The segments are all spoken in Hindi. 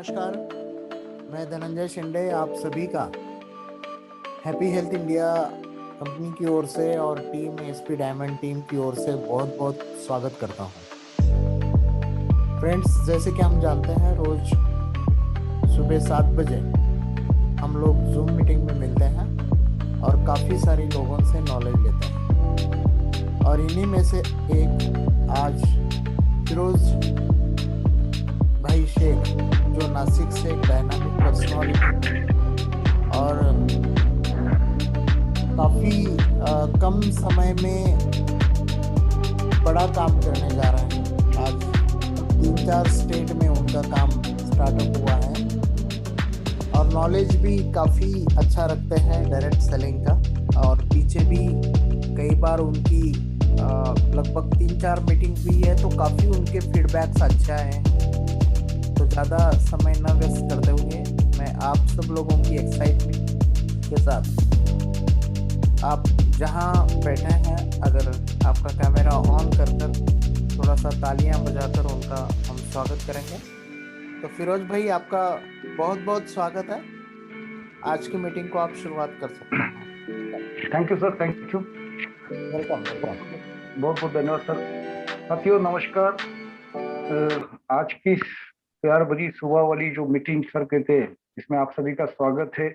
नमस्कार। मैं धनंजय शिंदे आप सभी का हैप्पी हेल्थ इंडिया कंपनी की ओर से और टीम एसपी डायमंड टीम की ओर से बहुत बहुत स्वागत करता हूं। फ्रेंड्स, जैसे कि हम जानते हैं, रोज सुबह 7 बजे हम लोग जूम मीटिंग में मिलते हैं और काफ़ी सारे लोगों से नॉलेज लेते हैं। और इन्हीं में से एक आज फिरोज भाई शेख, जो नासिक से एक डायनामिक पर्सनालिटी और काफ़ी कम समय में बड़ा काम करने जा रहे हैं। आज 3-4 स्टेट में उनका काम स्टार्टअप हुआ है और नॉलेज भी काफ़ी अच्छा रखते हैं डायरेक्ट सेलिंग का। और पीछे भी कई बार उनकी लगभग 3-4 मीटिंग हुई है, तो काफ़ी उनके फीडबैक्स अच्छा हैं। तो ज़्यादा समय न व्यस्त करते हुए मैं आप सब लोगों की एक्साइटमेंट के साथ, आप जहां बैठे हैं, अगर आपका कैमरा ऑन कर थोड़ा सा तालियां बजाकर उनका हम स्वागत करेंगे। तो फिरोज भाई, आपका बहुत बहुत स्वागत है। आज की मीटिंग को आप शुरुआत कर सकते हैं। Thank you sir, thank you. Welcome welcome. बहुत बहुत धन्यवाद सर। साथियों नमस्कार। आज की प्यार भरी सुबह वाली जो मीटिंग सर कहते हैं, इसमें आप सभी का स्वागत है।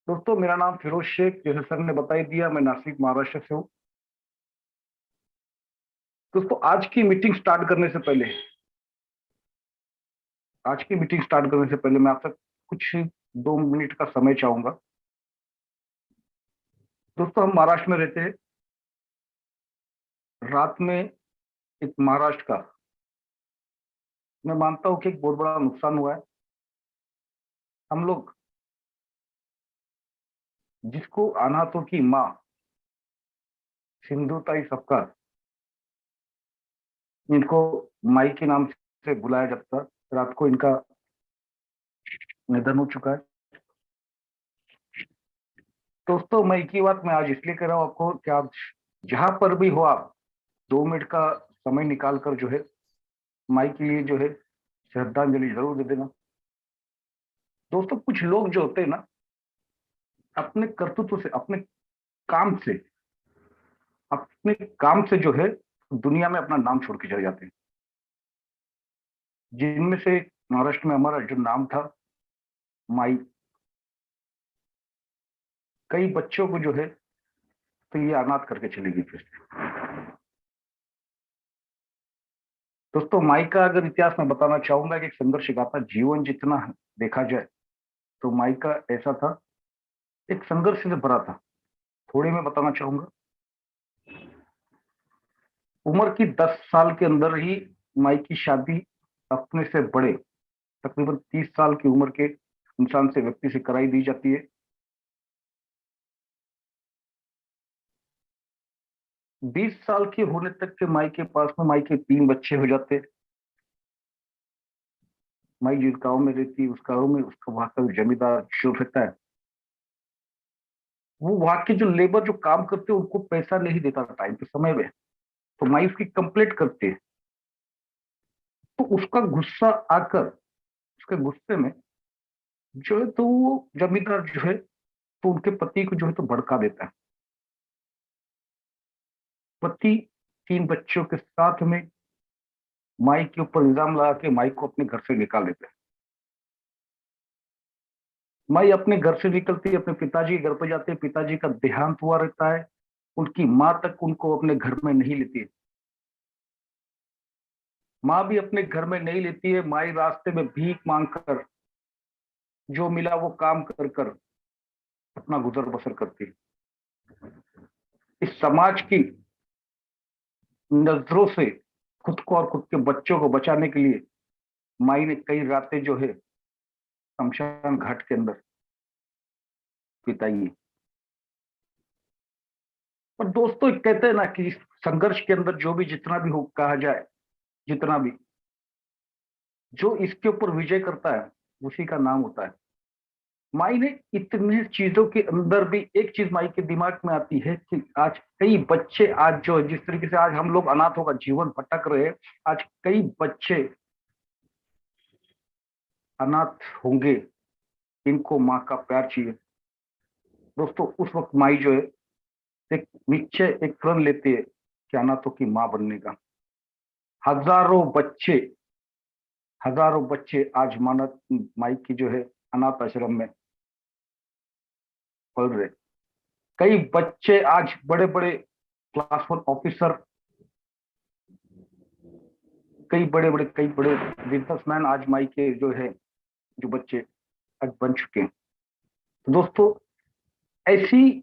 दोस्तों, मेरा नाम फिरोज शेख, जैसे सर ने बता ही दिया, मैं नासिक महाराष्ट्र से हूँ। दोस्तों, आज की मीटिंग स्टार्ट करने से पहले मैं आपसे कुछ 2 मिनट का समय चाहूंगा। दोस्तों, हम महाराष्ट्र में रहते हैं। रात में एक महाराष्ट्र का, मैं मानता हूं कि एक बहुत बड़ा नुकसान हुआ है। हम लोग, जिसको अनाथों की माँ सिंधुताई सपकाळ, इनको माई के नाम से बुलाया जाता, रात को इनका निधन हो चुका है। दोस्तों, मैं एक ही बात मैं आज इसलिए कर रहा हूँ आपको कि आप जहां पर भी हो, आप 2 मिनट का समय निकाल कर जो है माई के लिए जो है श्रद्धांजलि जरूर दे देना। दोस्तों, कुछ लोग जो होते हैं ना, अपने कर्तृत्व से, अपने काम से जो है दुनिया में अपना नाम छोड़ के चले जाते हैं। जिनमें से महाराष्ट्र में हमारा जो नाम था माई, कई बच्चों को जो है तो ये अनाथ करके चली गई फिर। दोस्तों, माई का अगर इतिहास मैं बताना चाहूंगा कि एक संघर्ष गाथा जीवन जितना देखा जाए तो माई का ऐसा था, एक संघर्ष से भरा था। थोड़े मैं बताना चाहूंगा। उम्र की 10 साल के अंदर ही माई की शादी अपने से बड़े, तकरीबन 30 साल की उम्र के इंसान से, व्यक्ति से कराई दी जाती है। 20 साल के होने तक के माई के पास में माई के 3 बच्चे हो जाते। माई जिस गांव में रहती है, उस गांव में उसका वहां का जमींदार जो रहता है, वो वहां के जो लेबर जो काम करते हैं उनको पैसा नहीं देता टाइम पे, समय में। तो माई उसकी कंप्लेंट करते हैं। तो उसका गुस्सा आकर, उसके गुस्से में जो है तो वो जमींदार जो है तो उनके पति को जो है तो भड़का देता है। पति 3 बच्चों के साथ में माई के ऊपर इल्जाम लगा के माई को अपने घर से निकाल देते हैं। माई अपने घर से निकलती है, अपने पिताजी के घर पर जाते हैं। पिताजी का देहांत हुआ रहता है। उनकी माँ तक उनको अपने घर में नहीं लेती है। माँ भी अपने घर में नहीं लेती है। माई रास्ते में भीख मांग कर, जो मिला वो काम कर कर अपना गुजर बसर करती है। इस समाज की नजरों से खुद को और खुद के बच्चों को बचाने के लिए माई ने कई रातें जो है शमशान घाट के अंदर बिताई है। और दोस्तों, कहते हैं ना कि इस संघर्ष के अंदर जो भी जितना भी हो, कहा जाए जितना भी, जो इसके ऊपर विजय करता है उसी का नाम होता है। माई ने इतने चीजों के अंदर भी एक चीज माई के दिमाग में आती है कि आज कई बच्चे, आज जो जिस तरीके से आज हम लोग अनाथों का जीवन भटक रहे हैं, आज कई बच्चे अनाथ होंगे, इनको माँ का प्यार चाहिए। दोस्तों उस वक्त माई जो है एक निश्चय, एक प्रण लेती है कि अनाथों की माँ बनने का। हजारों बच्चे, हजारों बच्चे आज मानत माई की जो है अनाथ आश्रम में पल रहे। कई बच्चे आज बड़े बड़े क्लास 1 ऑफिसर, कई बड़े बिजनेसमैन आज माई के जो है जो बच्चे आज बन चुके हैं। तो दोस्तों ऐसी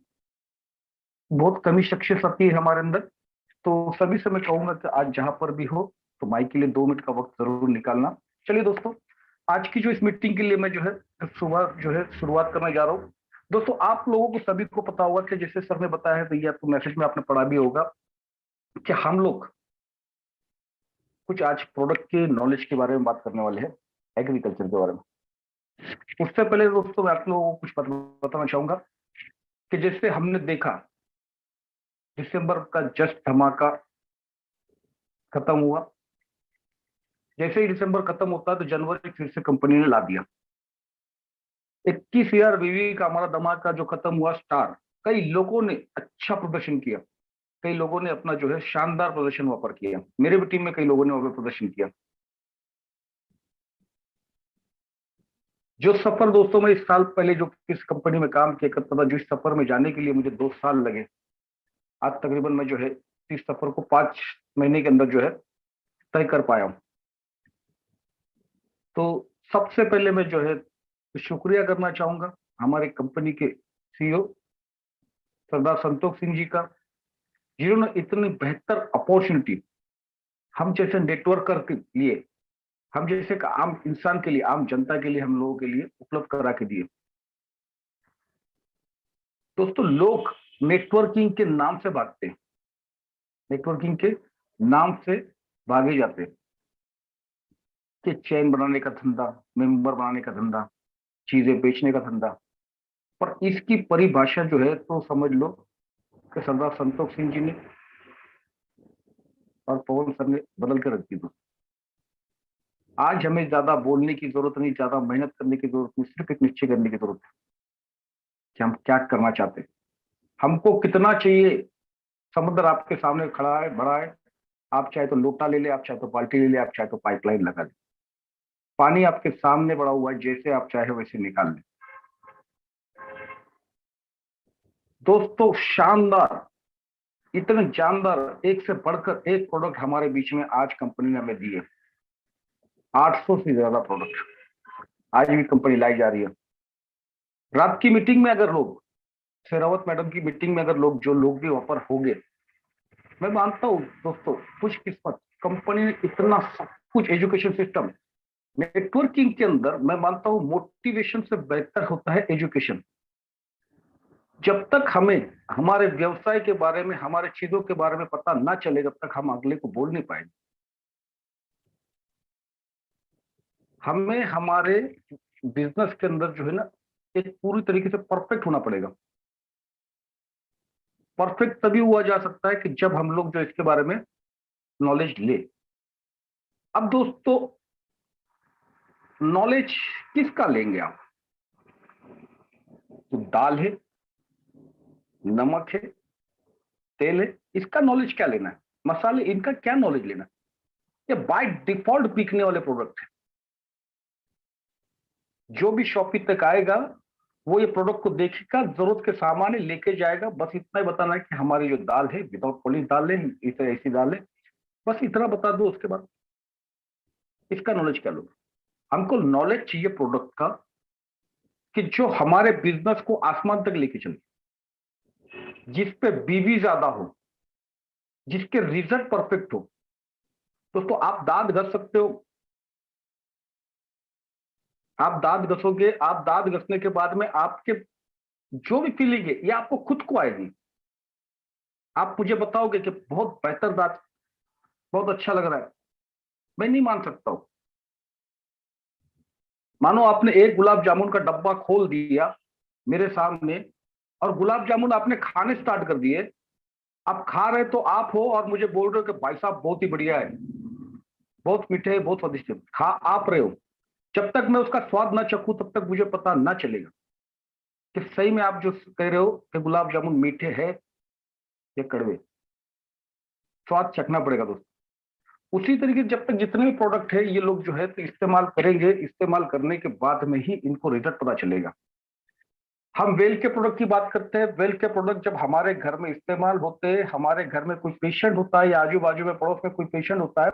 बहुत कमी शख्सियत आती है हमारे अंदर। तो सभी से मैं कहूंगा कि आज जहां पर भी हो तो माई के लिए 2 मिनट का वक्त जरूर निकालना। चलिए दोस्तों, आज की जो इस मीटिंग के लिए मैं जो है सुबह जो है शुरुआत करने जा रहा हूँ। दोस्तों आप लोगों को सभी को पता होगा कि जैसे सर ने बताया है, भैया तो मैसेज में आपने पढ़ा भी होगा कि हम लोग कुछ आज प्रोडक्ट के नॉलेज के बारे में बात करने वाले हैं, एग्रीकल्चर के बारे में। उससे पहले दोस्तों मैं आप लोगों को कुछ बताना चाहूंगा कि जैसे हमने देखा दिसंबर का जस्ट धमाका खत्म हुआ। जैसे ही दिसंबर खत्म होता है तो जनवरी फिर से कंपनी ने ला दिया। 21,000 बीवी का हमारा धमाका जो खत्म हुआ स्टार। कई लोगों ने अच्छा प्रदर्शन किया, कई लोगों ने अपना जो है शानदार प्रदर्शन वहां पर किया। मेरे भी टीम में कई लोगों ने वहां पर प्रदर्शन किया। जो सफर दोस्तों मैं इस साल पहले जो किस कंपनी में काम किया करता था, जो इस सफर में जाने के लिए मुझे 2 साल लगे, आज तकरीबन मैं जो है इस सफर को 5 महीने के अंदर जो है तय कर पाया हूं। तो सबसे पहले मैं जो है शुक्रिया करना चाहूंगा हमारे कंपनी के सीईओ सरदार संतोष सिंह जी का, जिन्होंने इतनी बेहतर अपॉर्चुनिटी हम जैसे नेटवर्कर के लिए, हम जैसे आम इंसान के लिए, आम जनता के लिए, हम लोगों के लिए उपलब्ध करा के दिए। दोस्तों लोग नेटवर्किंग के नाम से भागते हैं, नेटवर्किंग के नाम से भागे जाते हैं कि चेन बनाने का धंधा, मेंबर बनाने का धंधा, चीजें बेचने का धंधा। पर इसकी परिभाषा जो है तो समझ लो कि सरदार संतोष सिंह जी ने और पवन सर ने बदल कर रख दी। आज हमें ज्यादा बोलने की जरूरत नहीं, ज्यादा मेहनत करने की जरूरत नहीं, सिर्फ एक निश्चय करने की जरूरत है कि हम क्या करना चाहते हैं, हमको कितना चाहिए। समुद्र आपके सामने खड़ा है, बड़ा है। आप चाहे तो लोटा ले ले, आप चाहे तो बाल्टी ले ले, आप चाहे तो पाइपलाइन लगा ले। पानी आपके सामने बड़ा हुआ है, जैसे आप चाहे वैसे निकाल ले। दोस्तों शानदार, इतने जानदार, एक से बढ़कर एक प्रोडक्ट हमारे बीच में आज कंपनी ने हमें दिए। 800 से ज्यादा प्रोडक्ट आज भी कंपनी लाई जा रही है। रात की मीटिंग में अगर लोग, शेरावत मैडम की मीटिंग में अगर लोग, जो लोग भी वहां पर होंगे, मैं मानता हूं दोस्तों खुशकिस्मत कंपनी ने इतना सब कुछ एजुकेशन सिस्टम, नेटवर्किंग के अंदर मैं मानता हूं मोटिवेशन से बेहतर होता है एजुकेशन। जब तक हमें हमारे व्यवसाय के बारे में, हमारे चीजों के बारे में पता ना चले, जब तक हम अगले को बोल नहीं पाएंगे। हमें हमारे बिजनेस के अंदर जो है ना एक पूरी तरीके से परफेक्ट होना पड़ेगा। परफेक्ट तभी हुआ जा सकता है कि जब हम लोग जो इसके बारे में नॉलेज ले। अब दोस्तों नॉलेज किसका लेंगे आप? तो दाल है, नमक है, तेल है, इसका नॉलेज क्या लेना है? मसाले, इनका क्या नॉलेज लेना है? ये बाय डिफॉल्ट बिकने वाले प्रोडक्ट है। जो भी शॉपिंग तक आएगा वो ये प्रोडक्ट को देखेगा, जरूरत के सामान है लेके जाएगा। बस इतना ही बताना है कि हमारी जो दाल है विदाउट पॉलिश दाल है, इस ऐसी दाल है, बस इतना बता दो। उसके बाद इसका नॉलेज क्या लो? हमको नॉलेज चाहिए प्रोडक्ट का कि जो हमारे बिजनेस को आसमान तक लेके चले, जिसपे बीवी ज्यादा हो, जिसके रिजल्ट परफेक्ट हो। दोस्तों आप दांत घस सकते हो, आप दांत घसोगे, आप दांत घसने के बाद में आपके जो भी फीलिंग है ये आपको खुद को आएगी। आप मुझे बताओगे कि बहुत बेहतर दांत, बहुत अच्छा लग रहा है, मैं नहीं मान सकता हूं। मानो आपने एक गुलाब जामुन का डब्बा खोल दिया मेरे सामने और गुलाब जामुन आपने खाने स्टार्ट कर दिए। आप खा रहे तो आप हो और मुझे बोल रहे हो कि भाई साहब बहुत ही बढ़िया है, बहुत मीठे है, बहुत स्वादिष्ट है। खा आप रहे हो, जब तक मैं उसका स्वाद ना चखूं तब तक मुझे पता ना चलेगा कि सही में आप जो कह रहे हो कि गुलाब जामुन मीठे है या कड़वे। स्वाद चखना पड़ेगा दोस्तों। उसी तरीके से जब तक जितने भी प्रोडक्ट है ये लोग जो है तो इस्तेमाल करेंगे, इस्तेमाल करने के बाद में ही इनको रिजल्ट पता चलेगा। हम वेल के प्रोडक्ट की बात करते हैं। वेल के प्रोडक्ट जब हमारे घर में इस्तेमाल होते हैं, हमारे घर में कोई पेशेंट होता है या आजू बाजू में पड़ोस में कोई पेशेंट होता है,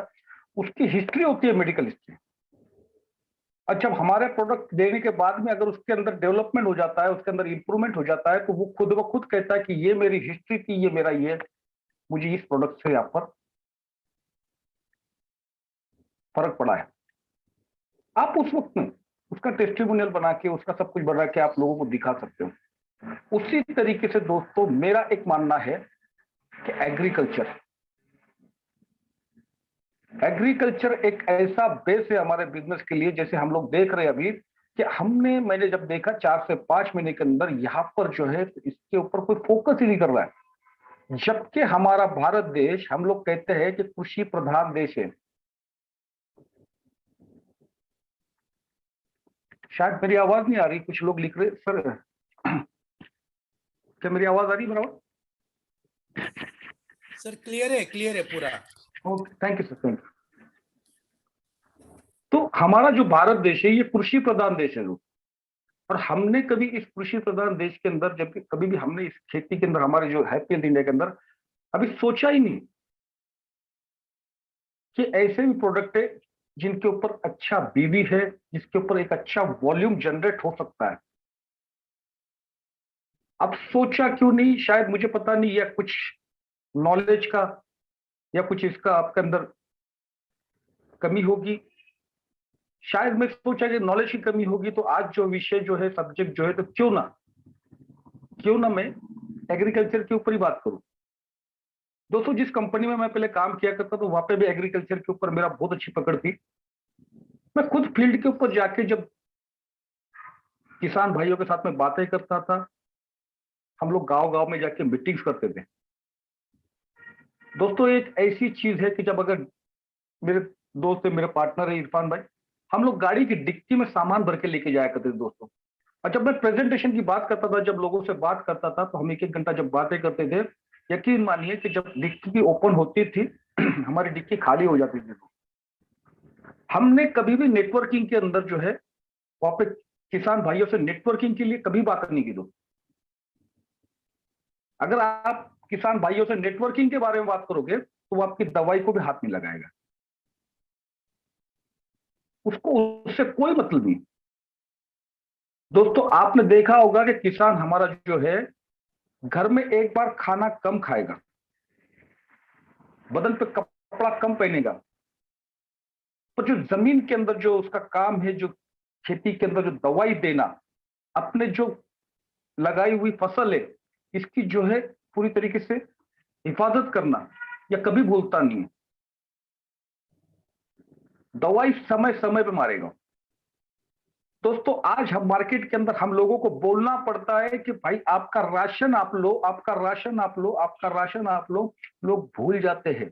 उसकी हिस्ट्री होती है, मेडिकल हिस्ट्री। और जब हमारे प्रोडक्ट देने के बाद में अगर उसके अंदर डेवलपमेंट हो जाता है, उसके अंदर इंप्रूवमेंट हो जाता है, तो वो खुद ब खुद कहता है कि ये मेरी हिस्ट्री थी, ये मेरा ये, मुझे इस प्रोडक्ट से यहाँ पर फर्क पड़ा है। आप उस वक्त में उसका टेस्टिमोनियल बना के, उसका सब कुछ बना के आप लोगों को दिखा सकते हो। उसी तरीके से दोस्तों मेरा एक मानना है कि एग्रीकल्चर एक ऐसा बेस है हमारे बिजनेस के लिए। जैसे हम लोग देख रहे हैं अभी कि मैंने जब देखा 4 से 5 महीने के अंदर यहाँ पर जो है इसके ऊपर कोई फोकस ही नहीं कर रहा है, जबकि हमारा भारत देश, हम लोग कहते हैं कि कृषि प्रधान देश है। शायद मेरी आवाज नहीं आ रही, कुछ लोग लिख रहे सर, क्या मेरी आवाज आ रही बराबर? सर क्लियर है पूरा। Okay, thank you sir, thank you. तो हमारा जो भारत देश है ये कृषि प्रधान देश है लोग, और हमने कभी इस कृषि प्रधान देश के अंदर, जबकि कभी भी हमने इस खेती के अंदर, हमारे जो हैप्पी इंडिया के अंदर अभी सोचा ही नहीं कि ऐसे भी प्रोडक्ट है जिनके ऊपर अच्छा बीवी है, जिसके ऊपर एक अच्छा वॉल्यूम जनरेट हो सकता है। अब सोचा क्यों नहीं, शायद मुझे पता नहीं, या कुछ नॉलेज का या कुछ इसका आपके अंदर कमी होगी। शायद मैं सोचा कि नॉलेज की कमी होगी, तो आज जो विषय जो है, सब्जेक्ट जो है, तो क्यों ना मैं एग्रीकल्चर के ऊपर ही बात करूं। दोस्तों जिस कंपनी में मैं पहले काम किया करता तो वहां पे भी एग्रीकल्चर के ऊपर मेरा बहुत अच्छी पकड़ थी। मैं खुद फील्ड के ऊपर जाके जब किसान भाइयों के साथ में बातें करता था, हम लोग गांव गांव में जाके मीटिंग्स करते थे। दोस्तों एक ऐसी चीज है कि जब अगर मेरे दोस्त है, मेरे पार्टनर है इरफान भाई, हम लोग गाड़ी की डिक्की में सामान भर के लेके जाया करते थे दोस्तों। और जब मैं प्रेजेंटेशन की बात करता था, जब लोगों से बात करता था, तो हम 1-1 घंटा जब बातें करते थे, यकीन मानिए कि जब डिक्की ओपन होती थी हमारी डिक्की खाली हो जाती थी। हमने कभी भी नेटवर्किंग के अंदर जो है वहां पे किसान भाइयों से नेटवर्किंग के लिए कभी बात नहीं की। दोस्तों अगर आप किसान भाइयों से नेटवर्किंग के बारे में बात करोगे तो वो आपकी दवाई को भी हाथ नहीं लगाएगा, उसको उससे कोई मतलब नहीं। दोस्तों आपने देखा होगा कि किसान हमारा जो है घर में एक बार खाना कम खाएगा, बदन पे कपड़ा कम पहनेगा, पर जो जमीन के अंदर जो उसका काम है, जो खेती के अंदर जो दवाई देना, अपने जो लगाई हुई फसल है इसकी जो है पूरी तरीके से हिफाजत करना, या कभी भूलता नहीं है। दवाई समय समय पे मारेगा। दोस्तों आज हम मार्केट के अंदर हम लोगों को बोलना पड़ता है कि भाई आपका राशन आप लो, आपका राशन आप लो, आपका राशन आप लो। लोग भूल जाते हैं,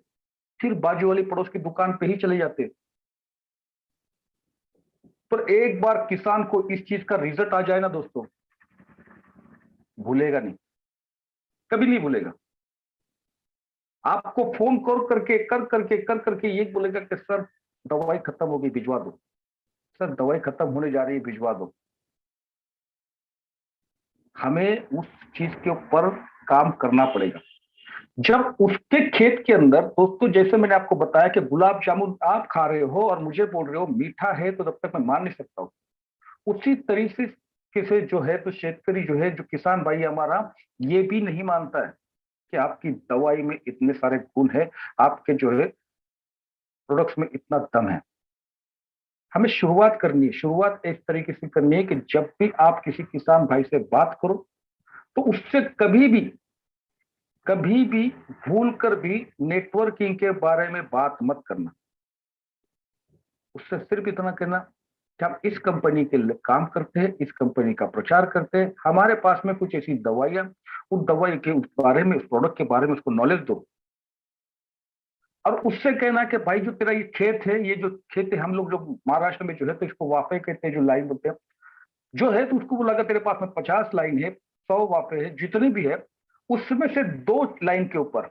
फिर बाजू वाली पड़ोस की दुकान पे ही चले जाते हैं। पर एक बार किसान को इस चीज का रिजल्ट आ जाए ना दोस्तों, भूलेगा नहीं, कभी नहीं भूलेगा। आपको फोन कर करके ये बोलेगा कि सर दवाई खत्म हो गई, भिजवा दो। सर दवाई खत्म होने जा रही है, भिजवा दो। हमें उस चीज के ऊपर काम करना पड़ेगा। जब उसके खेत के अंदर दोस्तों, जैसे मैंने आपको बताया कि गुलाब जामुन आप खा रहे हो और मुझे बोल रहे हो मीठा है, तो तब तक मैं मान नहीं सकता हूं। उसी तरीके से जो है तो शेतकरी जो है, जो किसान भाई हमारा, ये भी नहीं मानता है कि आपकी दवाई में इतने सारे गुण है, आपके जो है प्रोडक्ट्स में इतना दम है। हमें शुरुआत करनी है, शुरुआत इस तरीके से करनी है कि जब भी आप किसी किसान भाई से बात करो तो उससे कभी भी भूल कर भी नेटवर्किंग के बारे में बात मत करना। उससे सिर्फ इतना कहना कि हम इस कंपनी के लिए काम करते हैं, इस कंपनी का प्रचार करते हैं, हमारे पास में कुछ ऐसी दवाइयां, उस दवाई के उस बारे में, उस प्रोडक्ट के बारे में उसको नॉलेज दो। और उससे कहना कि भाई जो तेरा ये खेत है, ये जो खेत है, हम लोग जो महाराष्ट्र में जो है तो इसको वाफे कहते हैं, जो लाइन बोलते हैं जो है, तो उसको बोला तेरे पास में 50 लाइन है, 100 वाफे है, जितनी भी है, उसमें से 2 लाइन के ऊपर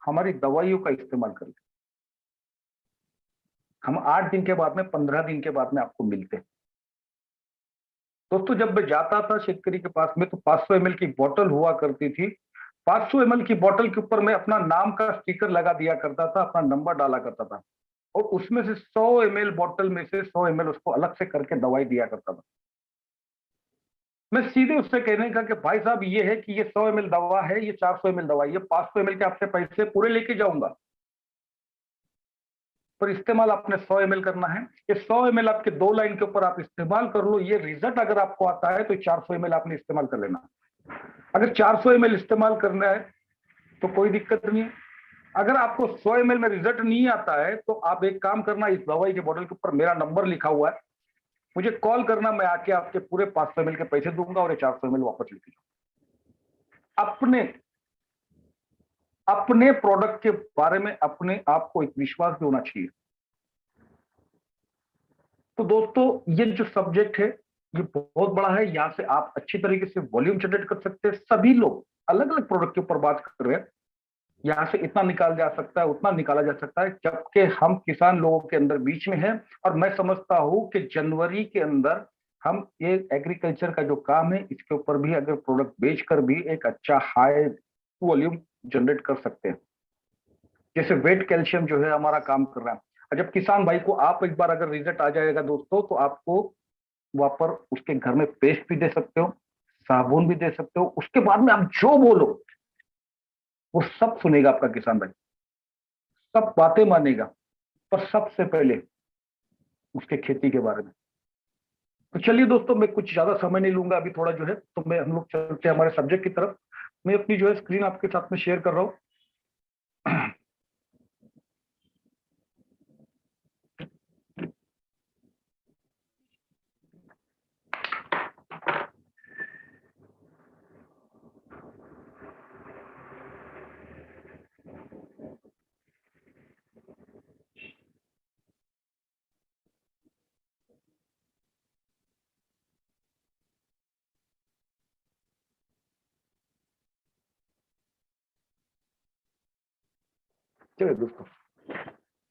हमारी दवाइयों का इस्तेमाल कर ले। हम 8 दिन के बाद में, 15 दिन के बाद में आपको मिलते हैं। दोस्तों जब मैं जाता था शेतकरी के पास में, तो 500 ml की बोतल हुआ करती थी। 500 ml की बोतल के ऊपर मैं अपना नाम का स्टिकर लगा दिया करता था, अपना नंबर डाला करता था, और उसमें से 100 ml बोतल में से 100 ml उसको अलग से करके दवाई दिया करता था। मैं सीधे उससे कहने का कि भाई साहब ये है कि ये 100 ml दवा है, ये 400 ml दवा, ये 500 ml के आपसे पैसे पूरे लेके जाऊंगा, पर इस्तेमाल आपने 100 ml करना है। ये 100 ml आपके 2 लाइन के ऊपर आप इस्तेमाल कर लो, ये रिजल्ट अगर आपको आता है तो 400 ml आपने इस्तेमाल कर लेना। अगर 400 ml इस्तेमाल करना है तो कोई दिक्कत नहीं है। अगर आपको 100 ml में रिजल्ट नहीं आता है तो आप एक काम करना, इस दवाई के बोतल के ऊपर मेरा नंबर लिखा हुआ है, मुझे कॉल करना, मैं आके आपके पूरे 500 ml के पैसे दूंगा और ये 400 ml वापस लेके जाऊंगा। अपने प्रोडक्ट के बारे में अपने आप को एक विश्वास भी होना चाहिए। तो दोस्तों ये जो सब्जेक्ट है ये बहुत बड़ा है, यहाँ से आप अच्छी तरीके से वॉल्यूम जनरेट कर सकते हैं। सभी लोग अलग अलग प्रोडक्ट के ऊपर बात कर रहे हैं, यहाँ से इतना निकाल जा सकता है, उतना निकाला जा सकता है, जबकि हम किसान लोगों के अंदर बीच में हैं। और मैं समझता हूं कि जनवरी के अंदर हम ये एग्रीकल्चर का जो काम है इसके ऊपर भी अगर प्रोडक्ट बेचकर भी एक अच्छा हाई वॉल्यूम जनरेट कर सकते हैं। जैसे वेट कैल्शियम जो है हमारा काम कर रहा है, और जब किसान भाई को आप एक बार अगर रिजल्ट आ जाएगा दोस्तों, तो आपको वहां पर उसके घर में पेस्ट भी दे सकते हो, साबुन भी दे सकते हो, उसके बाद में आप जो बोलो वो सब सुनेगा आपका किसान भाई, सब बातें मानेगा, पर सबसे पहले उसके खेती के बारे में। तो चलिए दोस्तों, मैं कुछ ज्यादा समय नहीं लूंगा अभी, थोड़ा जो है तो मैं हम लोग चलते हैं हमारे सब्जेक्ट की तरफ। मैं अपनी जो है स्क्रीन आपके साथ में शेयर कर रहा हूं। चलिए दोस्तों,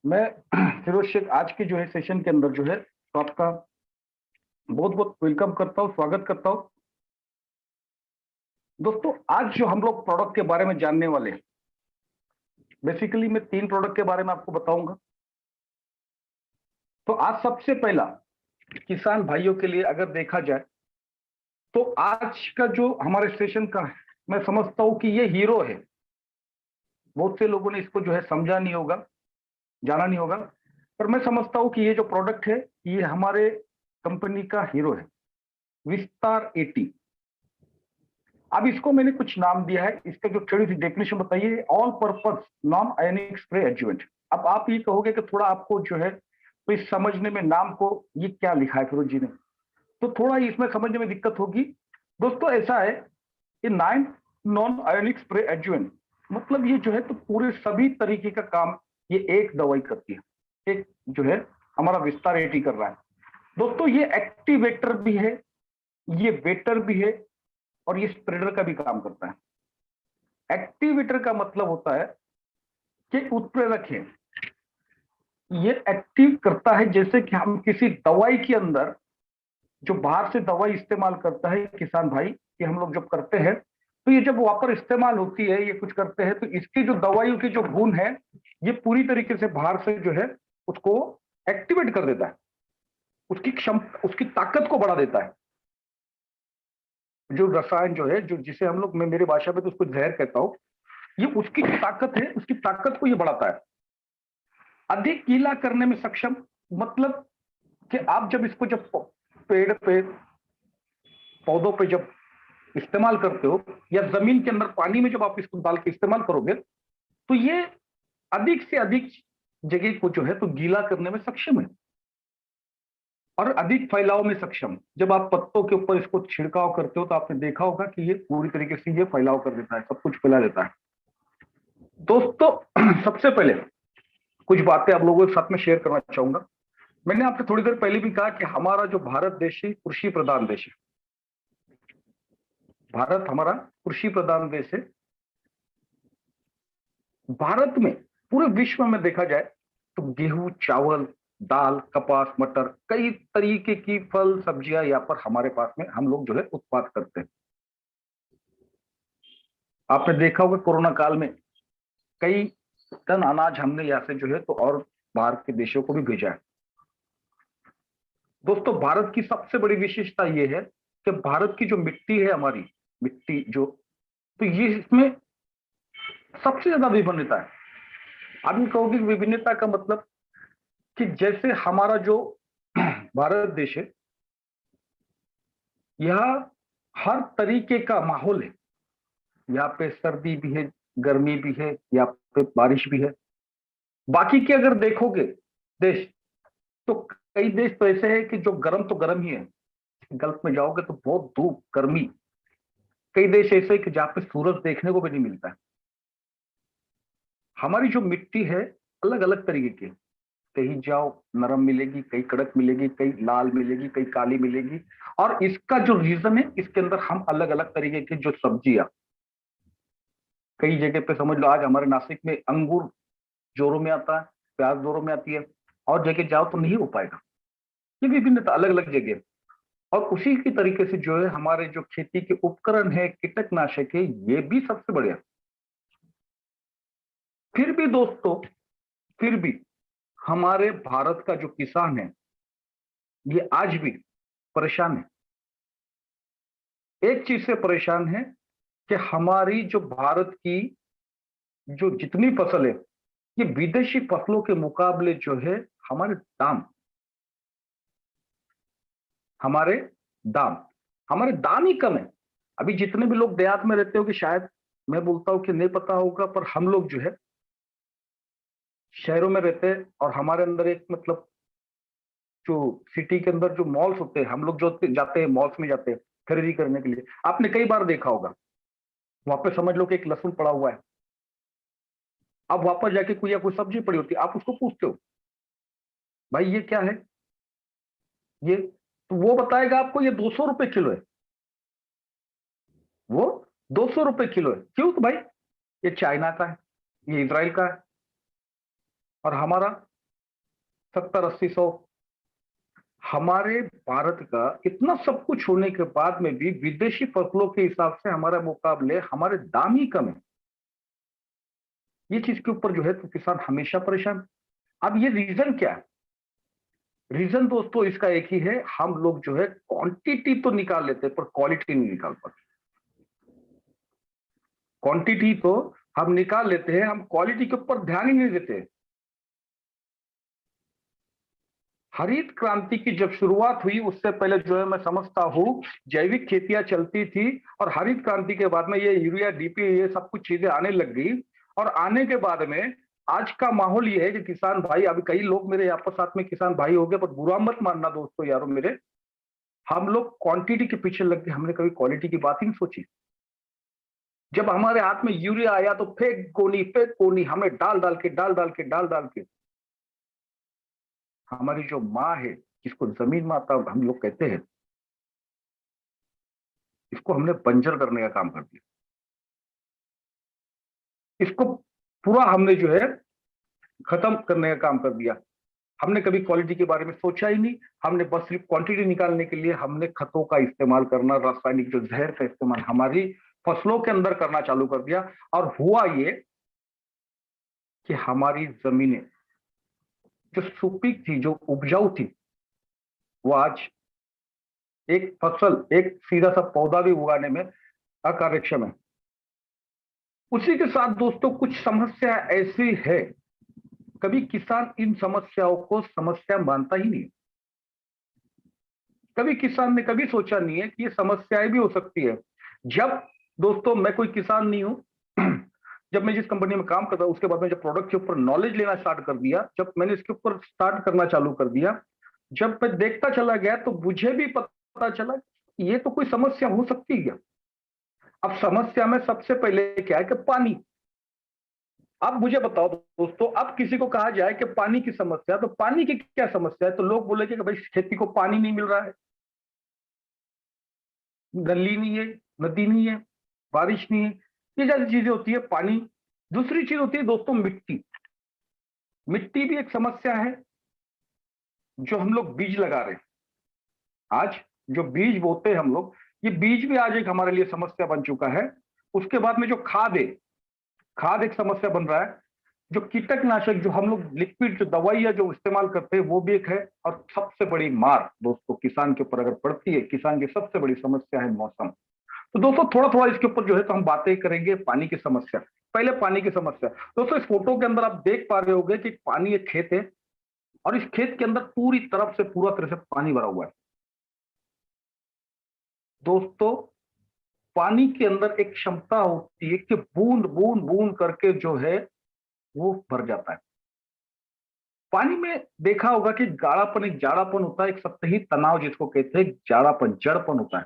मैं फिरोज शेख आज के जो है सेशन के अंदर जो है तो आपका बहुत बहुत वेलकम करता हूं, स्वागत करता हूं। दोस्तों आज जो हम लोग प्रोडक्ट के बारे में जानने वाले हैं, बेसिकली मैं 3 प्रोडक्ट के बारे में आपको बताऊंगा। तो आज सबसे पहला किसान भाइयों के लिए अगर देखा जाए तो आज का जो हमारे सेशन का है, मैं समझता हूं कि ये हीरो है। बहुत से लोगों ने इसको जो है समझा नहीं होगा, जाना नहीं होगा, पर मैं समझता हूं कि ये जो प्रोडक्ट है ये हमारे कंपनी का हीरो है, विस्तार 80। अब इसको मैंने कुछ नाम दिया है, इसका जो थोड़ी सी डेफिनेशन बताइए, all purpose non ionic spray adjuvant. अब आप ये कहोगे कि थोड़ा आपको जो है तो इस समझने में नाम को ये क्या लिखा है फिरोज जी ने, तो थोड़ा इसमें समझने में दिक्कत होगी। दोस्तों ऐसा है, ये 9 नॉन आयनिक स्प्रे एडजुवेंट, मतलब ये जो है तो पूरे सभी तरीके का काम ये एक दवाई करती है, एक जो है हमारा विस्तार 80 कर रहा है। दोस्तों ये एक्टिवेटर भी है, ये वेटर भी है, और ये स्प्रेडर का भी काम करता है। एक्टिवेटर का मतलब होता है कि उत्प्रेरक है, ये एक्टिव करता है, जैसे कि हम किसी दवाई के अंदर जो बाहर से दवाई इस्तेमाल करता है किसान भाई, कि हम लोग जब करते हैं तो ये जब वापर इस्तेमाल होती है, ये कुछ करते हैं तो इसकी जो दवाइयों की जो गुण है ये पूरी तरीके से बाहर से जो है उसको एक्टिवेट कर देता है, उसकी क्षमता, उसकी ताकत को बढ़ा देता है। जो रसायन जो है, जो जिसे हम लोग, मैं मेरी भाषा में तो उसको जहर कहता हूं, ये उसकी जो ताकत है उसकी ताकत को ये बढ़ाता है। अधिक गीला करने में सक्षम, मतलब कि आप जब इसको जब पेड़ पे, पौधों पे जब इस्तेमाल करते हो, या जमीन के अंदर पानी में जब आप इसको डाल के इस्तेमाल करोगे, तो ये अधिक से अधिक जगह को जो है तो गीला करने में सक्षम है, और अधिक फैलाव में सक्षम। जब आप पत्तों के ऊपर इसको छिड़काव करते हो तो आपने देखा होगा कि ये पूरी तरीके से ये फैलाव कर देता है, सब कुछ फैला देता है। दोस्तों सबसे पहले कुछ बातें आप लोगों के साथ में शेयर करना चाहूंगा। मैंने आपसे थोड़ी देर पहले भी कहा कि हमारा जो भारत देश है कृषि प्रधान देश है। भारत हमारा कृषि प्रधान देश है। भारत में पूरे विश्व में देखा जाए तो गेहूं, चावल, दाल, कपास, मटर, कई तरीके की फल सब्जियां यहाँ पर हमारे पास में हम लोग जो है उत्पाद करते हैं। आपने देखा होगा कोरोना काल में कई टन अनाज हमने यहाँ से जो है तो और बाहर के देशों को भी भेजा है। दोस्तों, भारत की सबसे बड़ी विशेषता यह है कि भारत की जो मिट्टी है, हमारी मिट्टी जो, तो ये इसमें सबसे ज्यादा विभिन्नता है। आप ये कहोगे विभिन्नता का मतलब कि जैसे हमारा जो भारत देश है, यह हर तरीके का माहौल है। यहाँ पे सर्दी भी है, गर्मी भी है, यहाँ पे बारिश भी है। बाकी के अगर देखोगे देश, तो कई देश तो ऐसे हैं कि जो गर्म तो गर्म ही है, गल्फ में जाओगे तो बहुत धूप, गर्मी। कई देश ऐसे हैं कि जहाँ पे सूरज देखने को भी नहीं मिलता है। हमारी जो मिट्टी है अलग अलग तरीके की, कहीं जाओ नरम मिलेगी, कहीं कड़क मिलेगी, कहीं लाल मिलेगी, कहीं काली मिलेगी। और इसका जो रीजन है, इसके अंदर हम अलग अलग तरीके की जो सब्जियां, कई जगह पे समझ लो आज हमारे नासिक में अंगूर जोरों में आता है, प्याज जोरों में आती है, और जगह जाओ तो नहीं हो पाएगा। ये विभिन्नता अलग अलग जगह। और उसी की तरीके से जो है हमारे जो खेती के उपकरण है, कीटनाशक है, ये भी सबसे बढ़िया। फिर भी दोस्तों, फिर भी हमारे भारत का जो किसान है, ये आज भी परेशान है। एक चीज से परेशान है कि हमारी जो भारत की जो जितनी फसल है, ये विदेशी फसलों के मुकाबले जो है हमारे दाम हमारे दाम ही कम है। अभी जितने भी लोग देहात में रहते हो कि शायद मैं बोलता हूं कि नहीं पता होगा, पर हम लोग जो है शहरों में रहते हैं और हमारे अंदर एक मतलब जो सिटी के अंदर जो मॉल्स होते हैं, हम लोग जो जाते हैं मॉल्स में जाते हैं खरीदी करने के लिए, आपने कई बार देखा होगा वहां पे समझ लो कि एक लहसुन पड़ा हुआ है। अब वापस जाके कोई या कोई सब्जी पड़ी होती है, आप उसको पूछते हो भाई ये क्या है, ये तो वो बताएगा आपको ये 200 रुपए किलो है। वो 200 रुपए किलो है। क्यों? तो भाई ये चाइना का है, ये इजराइल का है, और हमारा 70-80-100। हमारे भारत का इतना सब कुछ होने के बाद में भी विदेशी फसलों के हिसाब से हमारे मुकाबले हमारे दाम ही कम है। ये चीज के ऊपर जो है तो किसान हमेशा परेशान। अब ये रीजन क्या है? रीजन दोस्तों इसका एक ही है, हम लोग जो है क्वांटिटी तो निकाल लेते हैं पर क्वालिटी नहीं निकाल पाते। क्वांटिटी तो हम निकाल लेते हैं, हम क्वालिटी के ऊपर ध्यान ही नहीं देते। हरित क्रांति की जब शुरुआत हुई उससे पहले जो है मैं समझता हूं जैविक खेतियां चलती थी, और हरित क्रांति के बाद में ये यूरिया, डीपी, ये सब कुछ चीजें आने लग गई। और आने के बाद में आज का माहौल ये है कि किसान भाई, अभी कई लोग मेरे यहाँ पर साथ में किसान भाई हो गए, पर बुरा मत मानना दोस्तों यारों मेरे, हम लोग क्वांटिटी के पीछे लग गए, हमने कभी क्वालिटी की बात ही नहीं सोची। जब हमारे हाथ में यूरिया आया तो फेंक कोनी हमने डाल डाल के हमारी जो माँ है, जिसको जमीन माता हम लोग कहते हैं, इसको हमने बंजर करने का काम कर दिया। इसको पूरा हमने जो है खत्म करने का काम कर दिया। हमने कभी क्वालिटी के बारे में सोचा ही नहीं। हमने बस सिर्फ क्वांटिटी निकालने के लिए हमने खतों का इस्तेमाल करना, रासायनिक जो जहर का इस्तेमाल हमारी फसलों के अंदर करना चालू कर दिया। और हुआ ये कि हमारी जमीनें जो सुपीक थी, जो उपजाऊ थी, वो आज एक फसल, एक सीधा सा पौधा भी उगाने में अकार्यक्षम है। उसी के साथ दोस्तों कुछ समस्या ऐसी है, कभी किसान इन समस्याओं को समस्या मानता ही नहीं। कभी किसान ने कभी सोचा नहीं है कि ये समस्याएं भी हो सकती है। जब दोस्तों मैं कोई किसान नहीं हूं, जब मैं जिस कंपनी में काम करता हूं उसके बाद में जब प्रोडक्ट के ऊपर नॉलेज लेना स्टार्ट कर दिया, जब मैंने इसके ऊपर स्टार्ट करना चालू कर दिया, जब मैं देखता चला गया तो मुझे भी पता चला ये तो कोई समस्या हो सकती है। अब समस्या में सबसे पहले क्या है कि पानी। अब मुझे बताओ दोस्तों, अब किसी को कहा जाए कि पानी की समस्या, तो पानी की क्या समस्या है, तो लोग बोलेंगे कि भाई खेती को पानी नहीं मिल रहा है, गली नहीं है, नदी नहीं है, बारिश नहीं है, ये जैसी चीजें होती है पानी। दूसरी चीज होती है दोस्तों मिट्टी। मिट्टी भी एक समस्या है। जो हम लोग बीज लगा रहे हैं आज, जो बीज बोते हैं हम लोग, ये बीज भी आज एक हमारे लिए समस्या बन चुका है। उसके बाद में जो खाद है, खाद एक समस्या बन रहा है। जो कीटकनाशक, जो हम लोग लिक्विड, जो दवाइयां जो इस्तेमाल करते हैं, वो भी एक है। और सबसे बड़ी मार दोस्तों किसान के ऊपर अगर पड़ती है, किसान की सबसे बड़ी समस्या है मौसम। तो दोस्तों थोड़ा थोड़ा इसके ऊपर जो है तो हम बातें करेंगे पानी की समस्या। पहले पानी की समस्या। दोस्तों इस फोटो के अंदर आप देख पा रहे होंगे कि पानी एक खेत है, और इस खेत के अंदर पूरी तरफ से पूरा तरह से पानी भरा हुआ है। दोस्तों पानी के अंदर एक क्षमता होती है कि बूंद बूंद बूंद करके जो है वो भर जाता है। पानी में देखा होगा कि गाढ़ापन, एक जाड़ापन होता है, एक सतही तनाव जिसको कहते हैं, जाड़ापन, जड़पन होता है।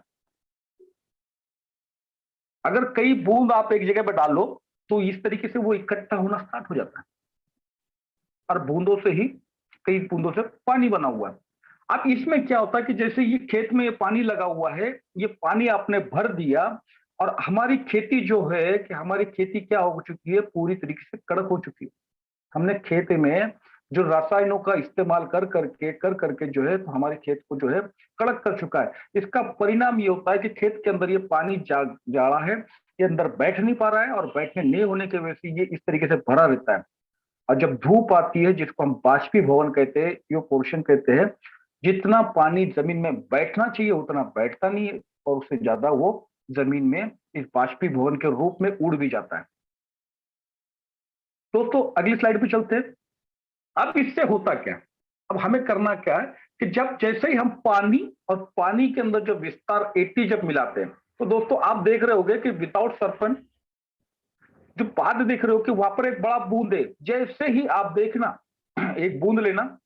अगर कई बूंद आप एक जगह पर डालो तो इस तरीके से वो इकट्ठा होना स्टार्ट हो जाता है, और बूंदों से ही, कई बूंदों से पानी बना हुआ है। अब इसमें क्या होता है कि जैसे ये खेत में ये पानी लगा हुआ है, ये पानी आपने भर दिया, और हमारी खेती जो है, कि हमारी खेती क्या हो चुकी है, पूरी तरीके से कड़क हो चुकी है। हमने खेत में जो रासायनों का इस्तेमाल कर करके जो है तो हमारे खेत को जो है कड़क कर चुका है। इसका परिणाम ये होता है कि खेत के अंदर ये पानी जाड़ा है, ये अंदर बैठ नहीं पा रहा है, और बैठने नहीं होने की वजह से ये इस तरीके से भरा रहता है। और जब धूप आती है, जिसको हम बाष्पीभवन कहते हैं, इवेपोरेशन कहते हैं, जितना पानी जमीन में बैठना चाहिए उतना बैठता नहीं है, और उससे ज्यादा वो जमीन में इस बाष्पीभवन के रूप में उड़ भी जाता है। दोस्तों अगली स्लाइड पे चलते हैं। अब इससे होता क्या, अब हमें करना क्या है कि जब जैसे ही हम पानी और पानी के अंदर जो विस्तार 80 जब मिलाते हैं, तो दोस्तों आप देख रहे होंगे कि विदाउट सरफन जो पाद देख रहे हो कि वहां पर एक बड़ा बूंद है। जैसे ही आप देखना, एक बूंद लेना,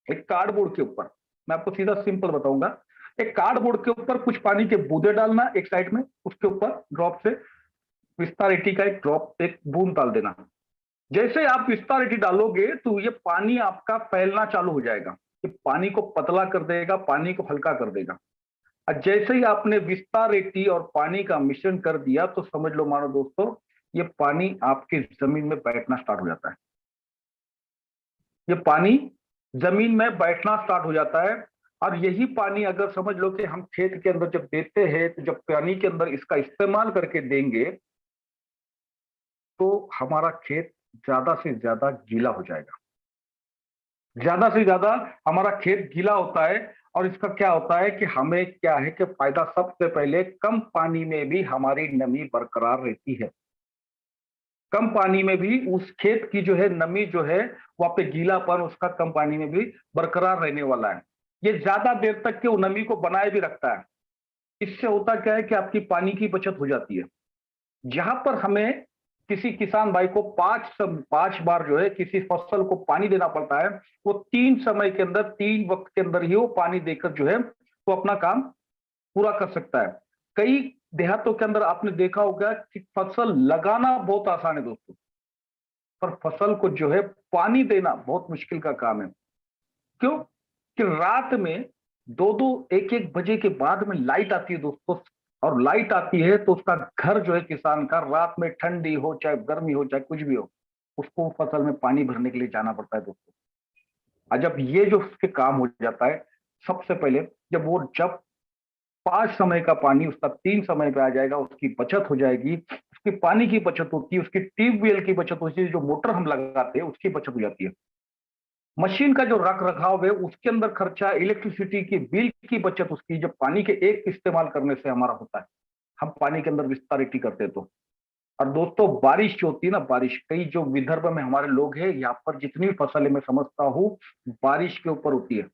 एक कार्डबोर्ड के ऊपर, मैं आपको सीधा सिंपल बताऊंगा, एक कार्डबोर्ड के ऊपर कुछ पानी के बूंदे डालना एक साइड में, उसके ऊपर ड्रॉप से विस्तार 80 का एक ड्रॉप, एक बूंद डाल देना। जैसे आप विस्तार 80 डालोगे तो ये पानी आपका फैलना चालू हो जाएगा, ये पानी को पतला कर देगा, पानी को हल्का कर देगा। और जैसे ही आपने विस्तार 80 और पानी का मिश्रण कर दिया, तो समझ लो, मानो दोस्तों, ये पानी आपकी जमीन में बैठना स्टार्ट हो जाता है। ये पानी जमीन में बैठना स्टार्ट हो जाता है। और यही पानी अगर समझ लो कि हम खेत के अंदर जब देते हैं, तो जब पानी के अंदर इसका इस्तेमाल करके देंगे, तो हमारा खेत ज्यादा से ज्यादा गीला हो जाएगा। ज्यादा से ज्यादा हमारा खेत गीला होता है, और इसका क्या होता है कि हमें क्या है कि फायदा, सबसे पहले कम पानी में भी हमारी नमी बरकरार रहती है। कम पानी में भी उस खेत की जो है नमी जो है, वहां पे गीलापन उसका कम पानी में भी बरकरार रहने वाला है। ये ज्यादा देर तक के वो नमी को बनाए भी रखता है। इससे होता क्या है कि आपकी पानी की बचत हो जाती है। जहां पर हमें किसी किसान भाई को पांच बार जो है किसी फसल को पानी देना पड़ता है, वो 3 समय के अंदर, 3 वक्त के अंदर ही वो पानी देकर जो है वो अपना काम पूरा कर सकता है। कई देहातों के अंदर आपने देखा होगा कि फसल लगाना बहुत आसान है दोस्तों, पर फसल को जो है पानी देना बहुत मुश्किल का काम है। क्यों? कि रात में 2-2 1-1 बजे के बाद में लाइट आती है दोस्तों, और लाइट आती है तो उसका घर जो है किसान का, रात में ठंडी हो चाहे गर्मी हो चाहे कुछ भी हो, उसको फसल में पानी भरने के लिए जाना पड़ता है दोस्तों। और जब ये जो उसके काम हो जाता है, सबसे पहले जब 5 समय का पानी उसका 3 समय पे आ जाएगा, उसकी बचत हो जाएगी। उसकी पानी की बचत होती है, उसकी ट्यूबवेल की बचत होती है, जो मोटर हम लगाते हैं उसकी बचत हो जाती है। मशीन का जो रख रखाव है उसके अंदर खर्चा, इलेक्ट्रिसिटी की बिल की बचत, उसकी जब पानी के एक इस्तेमाल करने से हमारा होता है, हम पानी के अंदर विस्तारित करते हैं तो। और दोस्तों बारिश जो होती है ना, बारिश, कई जो विदर्भ में हमारे लोग हैं, यहाँ पर जितनी फसलें मैं समझता हूँ बारिश के ऊपर होती है।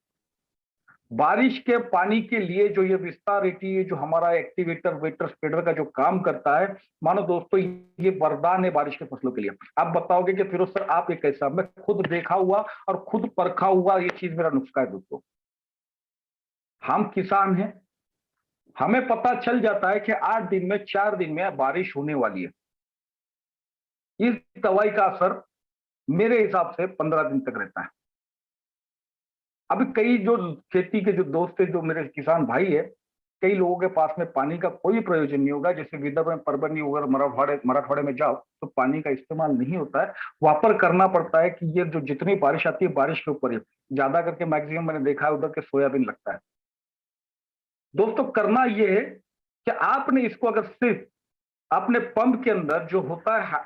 बारिश के पानी के लिए जो ये विस्तारिटी है, जो हमारा एक्टिवेटर वेटर स्प्रेडर का जो काम करता है, मानो दोस्तों ये वरदान है बारिश के फसलों के लिए। आप बताओगे कि फिरोज सर आप ये कैसा? मैं खुद देखा हुआ और खुद परखा हुआ ये चीज मेरा नुस्खा है दोस्तों। हम किसान हैं, हमें पता चल जाता है कि 8 दिन में, 4 दिन में बारिश होने वाली है। इस दवाई का असर मेरे हिसाब से 15 दिन तक रहता है। अभी कई जो खेती के जो दोस्त है, जो मेरे किसान भाई है, कई लोगों के पास में पानी का कोई प्रयोजन नहीं होगा। जैसे विदर्भ में, परभनी वगैरह, मराठवाड़े में जाओ तो पानी का इस्तेमाल नहीं होता है। वहां पर करना पड़ता है कि ये जो जितनी बारिश आती है, बारिश के ऊपर ही ज्यादा करके मैक्सिमम मैंने देखा है उधर के सोयाबीन लगता है। दोस्तों, करना ये है कि आपने इसको अगर सिर्फ अपने पंप के अंदर जो होता है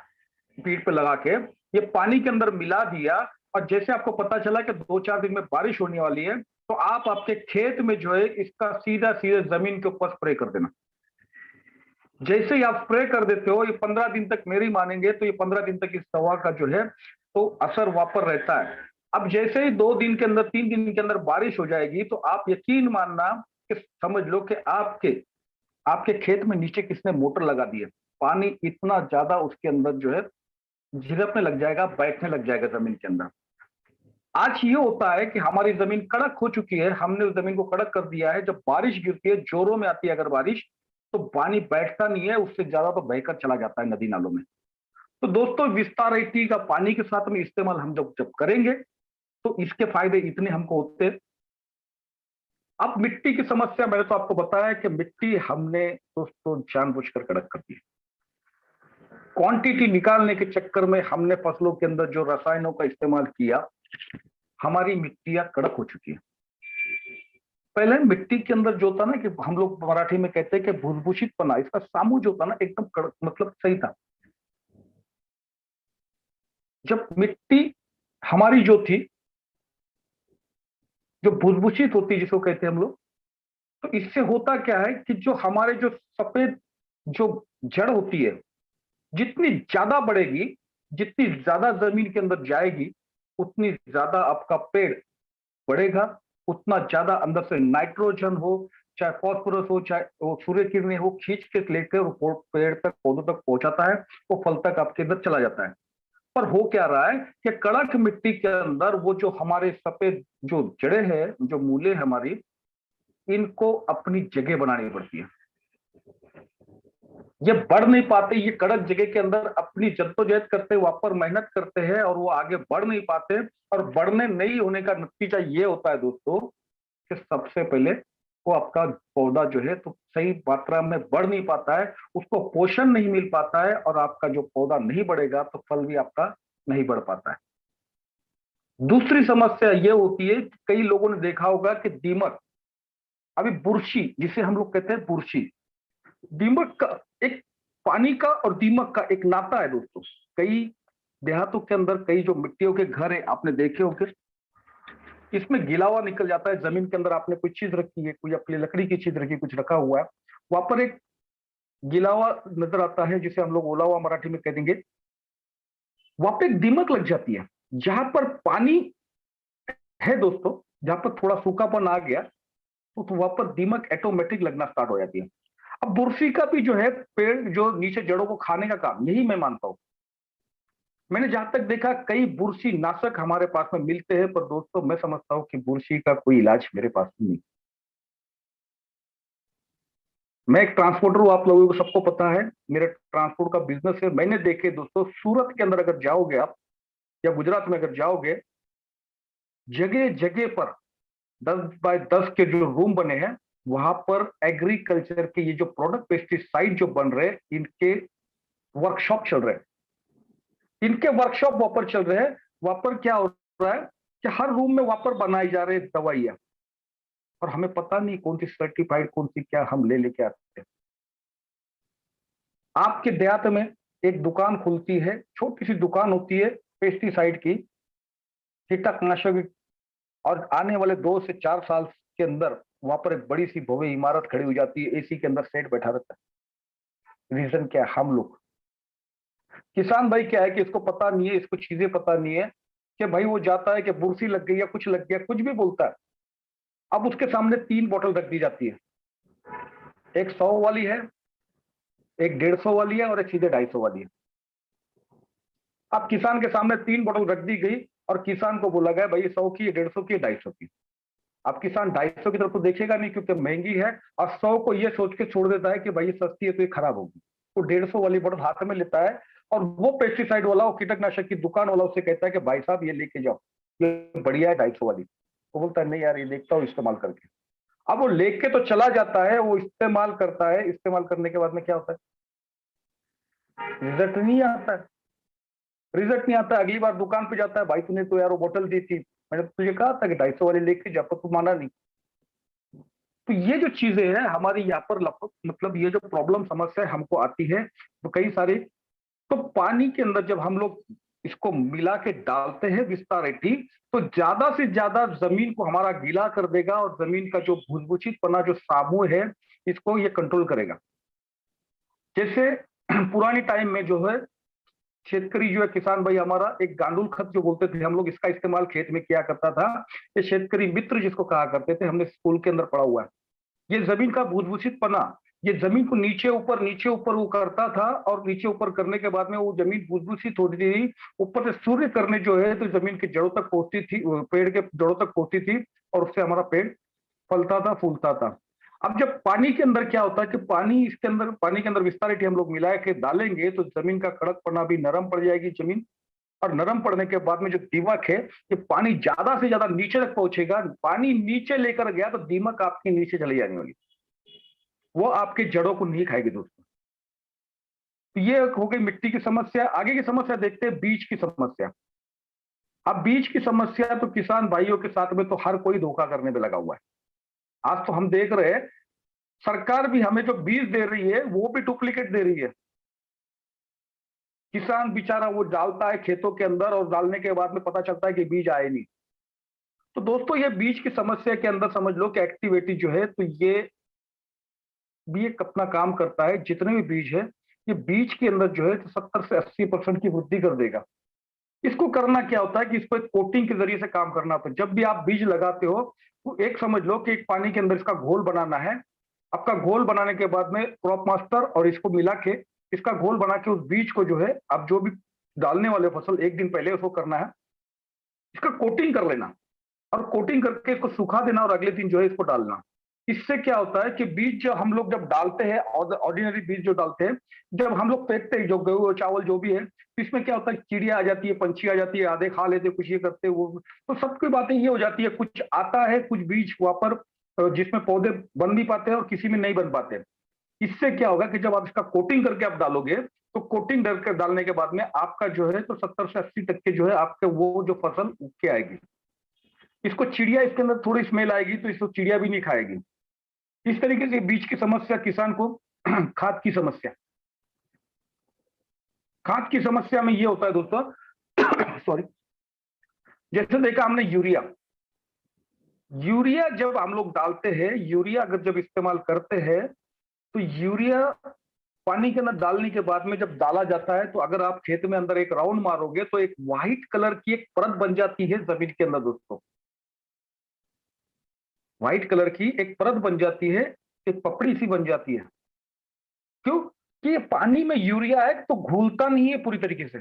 पीठ पे लगा के ये पानी के अंदर मिला दिया, और जैसे आपको पता चला कि 2-4 दिन में बारिश होने वाली है, तो आप आपके खेत में जो है इसका सीधा सीधे जमीन के ऊपर स्प्रे कर देना। जैसे ही आप स्प्रे कर देते हो, ये 15 दिन तक मेरी मानेंगे तो ये 15 दिन तक इस दवा का जो है तो असर वहां पर रहता है। अब जैसे ही 2 दिन के अंदर, 3 दिन के अंदर बारिश हो जाएगी, तो आप यकीन मानना कि समझ लो कि आपके आपके खेत में नीचे किसने मोटर लगा दी है। पानी इतना ज्यादा उसके अंदर जो है झिरकने लग जाएगा, बैठने लग जाएगा जमीन के अंदर। आज ये होता है कि हमारी जमीन कड़क हो चुकी है, हमने उस जमीन को कड़क कर दिया है। जब बारिश गिरती है, जोरों में आती है अगर बारिश, तो पानी बैठता नहीं है, उससे ज्यादा तो बहकर चला जाता है नदी नालों में। तो दोस्तों, विस्तारिटी का पानी के साथ में इस्तेमाल हम जब करेंगे तो इसके फायदे इतने हमको होते हैं। अब मिट्टी की समस्या, मैंने तो आपको बताया कि मिट्टी हमने दोस्तों जानबूझकर कड़क कर दी। क्वांटिटी निकालने के चक्कर में हमने फसलों के अंदर जो रसायनों का इस्तेमाल किया, हमारी मिट्टियां कड़क हो चुकी है। पहले मिट्टी के अंदर जो था ना, कि हम लोग मराठी में कहते हैं कि भुसभुशीतपना, इसका सामू जो था ना एकदम कड़क, मतलब सही था। जब मिट्टी हमारी जो थी, जो भुसभुशीत होती जिसको कहते हैं हम लोग, तो इससे होता क्या है कि जो हमारे जो सफेद जो जड़ होती है, जितनी ज्यादा बढ़ेगी, जितनी ज्यादा जमीन के अंदर जाएगी, उतनी ज्यादा आपका पेड़ बढ़ेगा, उतना ज्यादा अंदर से नाइट्रोजन हो, चाहे फॉस्फोरस हो, चाहे वो सूर्य किरणें हो, खींच के लेकर पेड़ तक, पौधों तक पहुंचाता है, वो फल तक आपके अंदर चला जाता है। पर हो क्या रहा है कि कड़क मिट्टी के अंदर वो जो हमारे सफेद जो जड़ें हैं, जो मूले हमारी, इनको अपनी जगह बनानी पड़ती है। ये बढ़ नहीं पाते, ये कड़क जगह के अंदर अपनी जद्दोजहद करते, वहां पर मेहनत करते हैं और वो आगे बढ़ नहीं पाते। और बढ़ने नहीं होने का नतीजा ये होता है दोस्तों कि सबसे पहले वो आपका पौधा जो है तो सही मात्रा में बढ़ नहीं पाता है, उसको पोषण नहीं मिल पाता है, और आपका जो पौधा नहीं बढ़ेगा तो फल भी आपका नहीं बढ़ पाता है। दूसरी समस्या ये होती है, कई लोगों ने देखा होगा कि दीमक, अभी बुरशी जिसे हम लोग कहते हैं बुरशी, दीमक का एक, पानी का और दीमक का एक नाता है दोस्तों। कई देहातों के अंदर, कई जो मिट्टियों के घर है, आपने देखे होंगे, इसमें गिलावा निकल जाता है। जमीन के अंदर आपने कोई चीज रखी है, कोई अपनी लकड़ी की चीज रखी, कुछ रखा हुआ है, वहां पर एक गिलावा नजर आता है, जिसे हम लोग ओलावा मराठी में कह देंगे। वहां पर एक दीमक लग जाती है। जहां पर पानी है दोस्तों, जहां पर थोड़ा सूखापन आ गया, तो वहां पर दीमक ऑटोमेटिक लगना स्टार्ट हो जाती है। अब बुरशी का भी जो है, पेड़ जो नीचे जड़ों को खाने का काम, यही मैं मानता हूं। मैंने जहां तक देखा, कई बुरशी नाशक हमारे पास में मिलते हैं, पर दोस्तों मैं समझता हूं कि बुरशी का कोई इलाज मेरे पास नहीं। मैं एक ट्रांसपोर्टर हूं, आप लोगों को सबको पता है, मेरे ट्रांसपोर्ट का बिजनेस है। मैंने देखे दोस्तों, सूरत के अंदर अगर जाओगे आप, या गुजरात में अगर जाओगे, जगह जगह पर 10 बाय 10 के जो रूम बने हैं, वहां पर एग्रीकल्चर के ये जो प्रोडक्ट पेस्टिसाइड जो बन रहे हैं, इनके वर्कशॉप चल रहे हैं। इनके वर्कशॉप वहां पर चल रहे हैं। वहां पर क्या हो रहा है कि हर रूम में वहां पर बनाई जा रही दवाइयां, और हमें पता नहीं कौन सी सर्टिफाइड, कौन सी क्या, हम ले लेके आते हैं। आपके देहात में एक दुकान खुलती है, छोटी सी दुकान होती है पेस्टिसाइड की, कीटनाशक, और आने वाले 2 से 4 साल के अंदर वहां पर एक बड़ी सी भव्य इमारत खड़ी हो जाती है, एसी के अंदर सेट बैठा रहता है। रीजन क्या है? हम लोग किसान भाई क्या है कि इसको पता नहीं है, इसको चीजें पता नहीं है, कि भाई वो जाता है कि बुरसी लग गई या कुछ लग गया, कुछ भी बोलता है। अब उसके सामने 3 बोतल रख दी जाती है, एक 100 वाली है, एक 150 वाली है, और एक सीधे 250 वाली है। अब किसान के सामने 3 बोतल रख दी गई, और किसान को बोला गया भाई 100 की, 150 की, 250 की। अब किसान 250 की तरफ तो देखेगा नहीं, क्योंकि महंगी है, और 100 को ये सोच के छोड़ देता है कि भाई ये सस्ती है तो ये खराब होगी। वो 150 वाली बोतल हाथ में लेता है, और वो पेस्टिसाइड वाला, वो कीटनाशक की दुकान वाला उससे कहता है कि भाई साहब ये लेके जाओ, ये बढ़िया है 250 वाली। वो बोलता है नहीं यार ये देखता हूँ इस्तेमाल करके। अब वो लेके तो चला जाता है, वो इस्तेमाल करता है, इस्तेमाल करने के बाद में क्या होता है, रिजल्ट नहीं आता है। रिजल्ट नहीं आता है, अगली बार दुकान पे जाता है, भाई तूने तो यार वो बोतल दी थी, मैंने तुझे कहा था कि 250 वाली लेके जा, पर तू माना नहीं। तो ये जो चीजें हैं हमारी यहाँ पर मतलब ये जो प्रॉब्लम समस्या हमको आती है तो कई सारी। तो पानी के अंदर जब हम लोग इसको मिला के डालते हैं विस्तारेटी, तो ज्यादा से ज्यादा जमीन को हमारा गीला कर देगा और जमीन का जो भुसभुशीतपना जो साबुन है इसको ये कंट्रोल करेगा। जैसे पुरानी टाइम में जो है शेतकरी जो है, किसान भाई हमारा एक गांडुल खत जो बोलते थे हम लोग, इसका इस्तेमाल खेत में किया करता था। ये शेतकरी मित्र जिसको कहा करते थे, हमने स्कूल के अंदर पढ़ा हुआ है। ये जमीन का भुसभुशीतपना, ये जमीन को नीचे ऊपर वो करता था, और नीचे ऊपर करने के बाद में वो जमीन भुसभुशीत होती थी। ऊपर से सूर्य करने जो है तो जमीन की जड़ों तक पहुंचती थी, पेड़ के जड़ों तक पहुंचती थी, और उससे हमारा पेड़ फलता था, फूलता था। अब जब पानी के अंदर क्या होता है कि पानी के अंदर विस्तारिटी हम लोग मिला के डालेंगे तो जमीन का कड़कपना भी नरम पड़ जाएगी जमीन। और नरम पड़ने के बाद में जो दीमक है, ये पानी ज्यादा से ज्यादा नीचे तक पहुंचेगा। पानी नीचे लेकर गया तो दीमक आपकी नीचे चली जाने वाली, वो आपके जड़ों को नहीं खाएगी दोस्तों। तो ये हो गई मिट्टी की समस्या। आगे की समस्या देखते हैं, बीज की समस्या। अब बीज की समस्या तो किसान भाइयों के साथ में तो हर कोई धोखा करने में लगा हुआ है। आज तो हम देख रहे हैं सरकार भी हमें जो बीज दे रही है वो भी डुप्लीकेट दे रही है। किसान बेचारा वो डालता है खेतों के अंदर और डालने के बाद में पता चलता है कि बीज आए नहीं। तो दोस्तों ये बीज की समस्या के अंदर समझ लो कि एक्टिविटी जो है तो ये भी एक अपना काम करता है। जितने भी बीज है ये बीज के अंदर जो है तो 70 से 80% की वृद्धि कर देगा। इसको करना क्या होता है कि इसको एक कोटिंग के जरिए से काम करना होता है। जब भी आप बीज लगाते हो तो एक समझ लो कि एक पानी के अंदर इसका घोल बनाना है। आपका घोल बनाने के बाद में क्रॉप मास्टर और इसको मिला के इसका घोल बना के उस बीज को जो है आप जो भी डालने वाले फसल एक दिन पहले उसको करना है, इसका कोटिंग कर लेना और कोटिंग करके इसको सुखा देना और अगले दिन जो है इसको डालना। इससे क्या होता है कि बीज जो हम लोग जब डालते हैं, ऑर्डिनरी बीज जो डालते हैं, जब हम लोग फेंकते हैं जो गेहूं चावल जो भी है, तो इसमें क्या होता है चिड़िया आ जाती है, पंछी आ जाती है, आधे खा लेते, कुछ ये करते वो। तो सबकी बातें ये हो जाती है, कुछ आता है, कुछ बीज वहां पर जिसमें पौधे बन भी पाते हैं और किसी में नहीं बन पाते। इससे क्या होगा कि जब आप इसका कोटिंग करके आप डालोगे तो कोटिंग डालने के बाद में आपका जो है तो 70 से 80% जो है आपके वो जो फसल उग के आएगी। इसको चिड़िया, इसके अंदर थोड़ी स्मेल आएगी तो इसको चिड़िया भी नहीं खाएगी। इस तरीके से बीज की समस्या किसान को खाद की समस्या, खाद की समस्या में ये होता है दोस्तों सॉरी, जैसे देखा हमने यूरिया, यूरिया जब हम लोग डालते हैं, यूरिया अगर जब इस्तेमाल करते हैं तो यूरिया पानी के अंदर डालने के बाद में जब डाला जाता है तो अगर आप खेत में अंदर एक राउंड मारोगे तो एक व्हाइट कलर की एक परत बन जाती है जमीन के अंदर दोस्तों। व्हाइट कलर की एक परत बन जाती है, एक पपड़ी सी बन जाती है। क्यों? कि पानी में यूरिया है तो घुलता नहीं है पूरी तरीके से,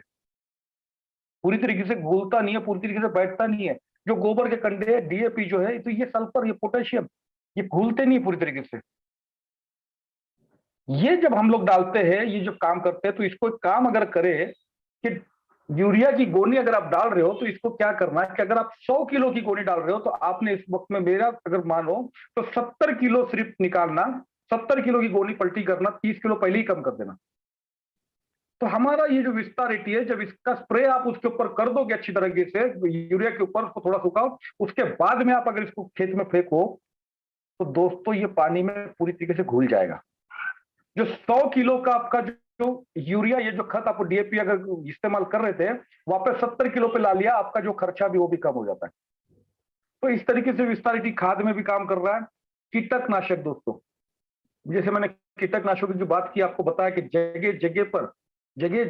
पूरी तरीके से घुलता नहीं है, पूरी तरीके से बैठता नहीं है। जो गोबर के कंडे है, डीएपी जो है, तो ये सल्फर, ये पोटेशियम, ये घुलते नहीं पूरी तरीके से। ये जब हम लोग डालते हैं, ये जो काम करते हैं, तो इसको एक काम अगर करे कि यूरिया की गोनी अगर आप डाल रहे हो तो इसको क्या करना है कि अगर आप 100 किलो की गोनी डाल रहे हो तो आपने इस वक्त में, मेरा अगर मानो तो 70 किलो सिर्फ निकालना, 70 किलो की गोनी पलटी करना, 30 किलो पहले ही कम कर देना। तो हमारा ये जो विस्तारिटी है, जब इसका स्प्रे आप उसके ऊपर कर दोगे अच्छी तरीके से यूरिया के ऊपर, उसको थोड़ा सुखाओ, उसके बाद में आप अगर इसको खेत में फेंको तो दोस्तों ये पानी में पूरी तरीके से घुल जाएगा। जो 100 किलो का आपका जो यूरिया, ये जो खत आप डीएपी अगर इस्तेमाल कर रहे थे, वापस 70 किलो पे ला लिया, आपका जो खर्चा भी वो भी कम हो जाता है। तो इस तरीके से विस्तारिटी खाद में भी काम कर रहा है। कीटकनाशक दोस्तों, जैसे मैंने कीटकनाशकों की बात की, आपको बताया कि जगह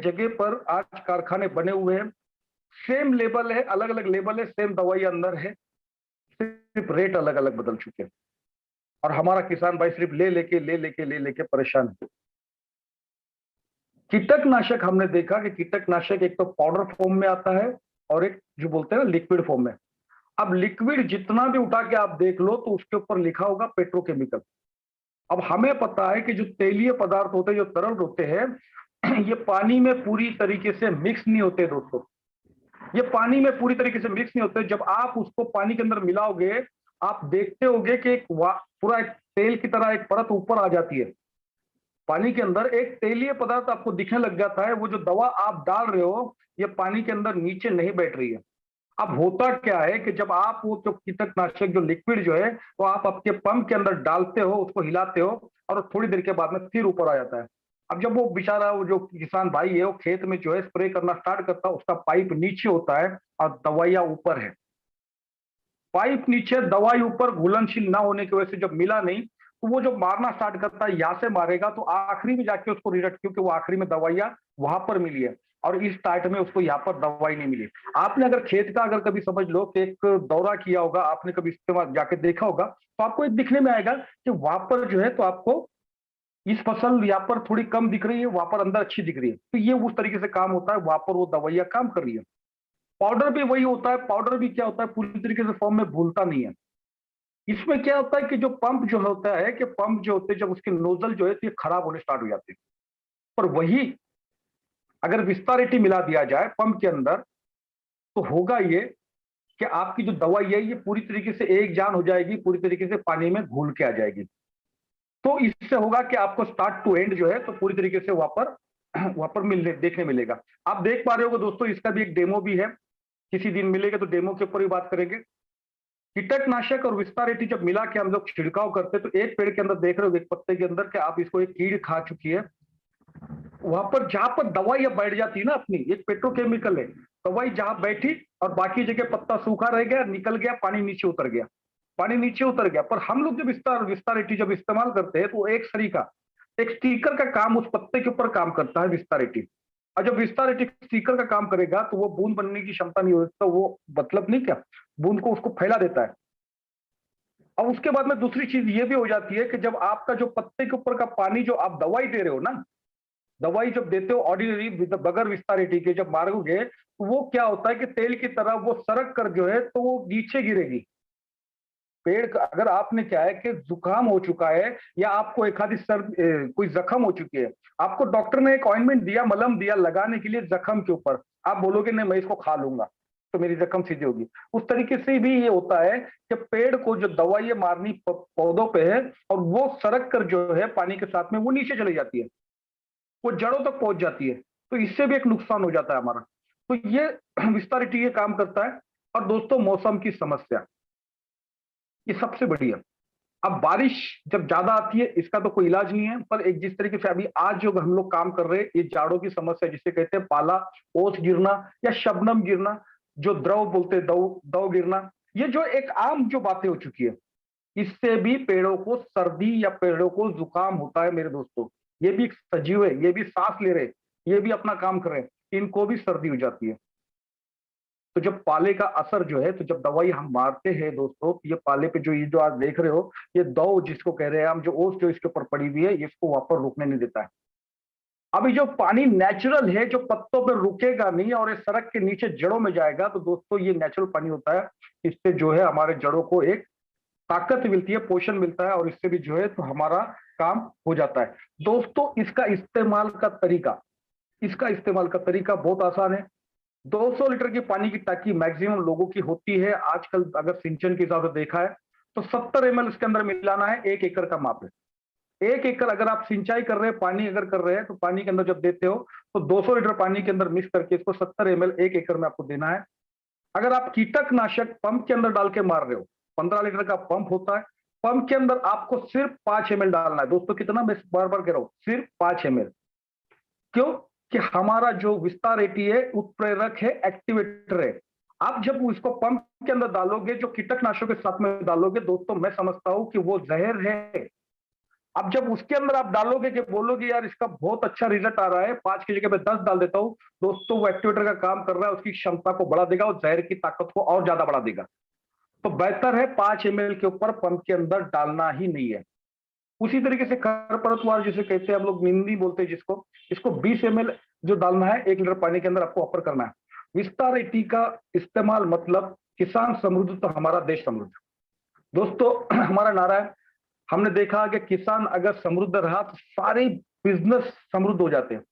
जगह पर आज कारखाने बने हुए हैं, सेम लेबल है, अलग अलग लेबल है, सेम दवाई अंदर है, सिर्फ रेट अलग अलग बदल चुके हैं। और हमारा किसान भाई सिर्फ ले लेके परेशान है। कीटकनाशक हमने देखा कि कीटकनाशक एक तो पाउडर फॉर्म में आता है और एक जो बोलते हैं ना लिक्विड फॉर्म में। अब लिक्विड जितना भी उठा के आप देख लो तो उसके ऊपर लिखा होगा पेट्रोकेमिकल। अब हमें पता है कि जो तेलीय पदार्थ होते हैं, जो तरल होते हैं, ये पानी में पूरी तरीके से मिक्स नहीं होते दोस्तों, ये पानी में पूरी तरीके से मिक्स नहीं होते। जब आप उसको पानी के अंदर मिलाओगे, आप देखते होगे कि पूरा एक तेल की तरह एक परत ऊपर आ जाती है। पानी के अंदर एक तेलीय पदार्थ आपको दिखने लग जाता है। वो जो दवा आप डाल रहे हो, ये पानी के अंदर नीचे नहीं बैठ रही है। अब होता क्या है कि जब आप वो जो कीटनाशक जो लिक्विड जो है वो आप आपके पंप के अंदर डालते हो, उसको हिलाते हो, और थोड़ी देर के बाद में फिर ऊपर आ जाता है। अब जब वो बेचारा वो जो किसान भाई है वो खेत में जो है स्प्रे करना स्टार्ट करता है, उसका पाइप नीचे होता है और दवाइयां ऊपर है। पाइप नीचे, दवाई ऊपर, घुलनशील ना होने की वजह से जब मिला नहीं, तो वो जो मारना स्टार्ट करता है, यहाँ से मारेगा तो आखिरी में जाके उसको रिजल्ट, क्योंकि वो आखिरी में दवाइयां वहां पर मिली है और इस टाइट में उसको यहाँ पर दवाई नहीं मिली। आपने अगर खेत का अगर कभी समझ लो कि एक दौरा किया होगा, आपने कभी इस्तेमाल जाके देखा होगा, तो आपको एक दिखने में आएगा कि वहां पर जो है तो आपको इस फसल यहाँ पर थोड़ी कम दिख रही है, वहां पर अंदर अच्छी दिख रही है। तो ये उस तरीके से काम होता है, वहां पर वो दवाइयां काम कर रही है। पाउडर भी वही होता है। पाउडर भी क्या होता है, पूरी तरीके से फॉर्म में भूलता नहीं है। इसमें क्या होता है कि जो पंप जो होता है, कि पंप जो होते हैं जब उसके नोजल जो है तो ये खराब होने स्टार्ट हो जाते हैं। पर वही अगर विस्तारिटी मिला दिया जाए पंप के अंदर, तो होगा ये कि आपकी जो दवाई है ये पूरी तरीके से एक जान हो जाएगी, पूरी तरीके से पानी में घुल के आ जाएगी। तो इससे होगा कि आपको स्टार्ट टू एंड जो है तो पूरी तरीके से वहां पर मिलने देखने मिलेगा। आप देख पा रहे हो दोस्तों, इसका भी एक डेमो भी है। किसी दिन मिलेगा तो डेमो के ऊपर भी बात करेंगे। कीटनाशक और विस्तारिटी जब मिला के हम लोग छिड़काव करते हैं, तो एक पेड़ के अंदर देख रहे हो, एक पत्ते के अंदर, कि आप इसको एक कीड़ खा चुकी है। वहां पर जहां पर दवाई अब बैठ जाती है ना, अपनी एक पेट्रोकेमिकल है, दवाई जहां बैठी और बाकी जगह पत्ता सूखा रह गया, निकल गया, पानी नीचे उतर गया, पानी नीचे उतर गया। पर हम लोग जब विस्तारिटी जब इस्तेमाल करते हैं, तो एक सरीका, एक स्टिकर का काम उस पत्ते के ऊपर काम करता है विस्तारिटी। और जब विस्तारिटी स्टिकर का काम करेगा तो वो बूंद बनने की क्षमता नहीं होती, तो वो मतलब नहीं क्या, बूंद को उसको फैला देता है। और उसके बाद में दूसरी चीज ये भी हो जाती है कि जब आपका जो पत्ते के ऊपर का पानी जो आप दवाई दे रहे हो ना, दवाई जब देते हो ऑर्डिनरी बगैर विस्तारिटी के जब मारोगे, तो वो क्या होता है कि तेल की तरह वो सरक कर जो है तो वो नीचे गिरेगी। पेड़ का अगर आपने क्या है कि जुकाम हो चुका है, या आपको एक आधी कोई जख्म हो चुकी है, आपको डॉक्टर ने एक ऑइंटमेंट दिया, मलहम दिया लगाने के लिए जख्म के ऊपर, आप बोलोगे नहीं मैं इसको खा लूंगा तो मेरी जख्म सीधी होगी। उस तरीके से भी ये होता है कि पेड़ को जो दवाई मारनी पौधों पे है, और वो सरक कर जो है पानी के साथ में वो नीचे चली जाती है, वो जड़ों तक पहुंच जाती है। तो इससे भी एक नुकसान हो जाता है हमारा। तो ये विस्तारिटी ये काम करता है। और दोस्तों, मौसम की समस्या ये सबसे बड़ी है। अब बारिश जब ज्यादा आती है, इसका तो कोई इलाज नहीं है, पर एक जिस तरीके से अभी आज जो हम लोग काम कर रहे हैं, ये जाड़ों की समस्या जिसे कहते हैं पाला, ओस गिरना या शबनम गिरना, जो द्रव बोलते हैं दव दव गिरना, ये जो एक आम जो बातें हो चुकी है, इससे भी पेड़ों को सर्दी या पेड़ों को जुकाम होता है मेरे दोस्तों। ये भी एक सजीव है, ये भी सांस ले रहे, ये भी अपना काम कर रहे हैं, इनको भी सर्दी हो जाती है। तो जब पाले का असर जो है, तो जब दवाई हम मारते हैं दोस्तों, ये पाले पे जो ये जो आज देख रहे हो, ये दो जिसको कह रहे हैं हम, जो ओस जो इसके ऊपर पड़ी हुई है, इसको वहां पर रुकने नहीं देता है। अभी जो पानी नेचुरल है, जो पत्तों पर रुकेगा नहीं और ये सड़क के नीचे जड़ों में जाएगा, तो दोस्तों ये नेचुरल पानी होता है। इससे जो है हमारे जड़ों को एक ताकत मिलती है, पोषण मिलता है, और इससे भी जो है तो हमारा काम हो जाता है। दोस्तों, इसका इस्तेमाल का तरीका बहुत आसान है। 200 लीटर की पानी की टाकी मैक्सिमम लोगों की होती है आजकल। अगर सिंचन के हिसाब से देखा है तो 70 ml इसके अंदर मिलाना है। 1 एकड़ का माप है। 1 एकड़ अगर आप सिंचाई कर रहे हैं, पानी अगर कर रहे हैं, तो पानी के अंदर जब देते हो तो 200 लीटर पानी के अंदर मिक्स करके इसको 70 ml 1 एकड़ में आपको देना है। अगर आप कीटनाशक पंप के अंदर डाल के मार रहे हो, 15 लीटर का पंप होता है, पंप के अंदर आपको सिर्फ 5 ml डालना है। दोस्तों, कितना, मैं बार बार कह रहा हूं, सिर्फ 5 ml। क्यों? कि हमारा जो विस्तारिटी है उत्प्रेरक है, एक्टिवेटर है। आप जब उसको पंप के अंदर डालोगे, जो कीटनाशक के साथ में डालोगे दोस्तों, मैं समझता हूं कि वो जहर है। अब जब उसके अंदर आप डालोगे कि बोलोगे यार इसका बहुत अच्छा रिजल्ट आ रहा है, 5 की जगह पे 10 डाल देता हूं, दोस्तों वो एक्टिवेटर का काम कर रहा है, उसकी क्षमता को बढ़ा देगा और जहर की ताकत को और ज्यादा बढ़ा देगा। तो बेहतर है 5 ml के ऊपर पंप के अंदर डालना ही नहीं है। उसी तरीके से खरपतवार जिसे कहते हैं हम लोग, निंदी बोलते हैं जिसको, इसको 20 ml जो डालना है 1 लीटर पानी के अंदर आपको ऑफर करना है। विस्तारिटी का इस्तेमाल मतलब किसान समृद्ध तो हमारा देश समृद्ध। दोस्तों, हमारा नारा है, हमने देखा कि किसान अगर समृद्ध रहा तो सारे बिजनेस समृद्ध हो जाते हैं।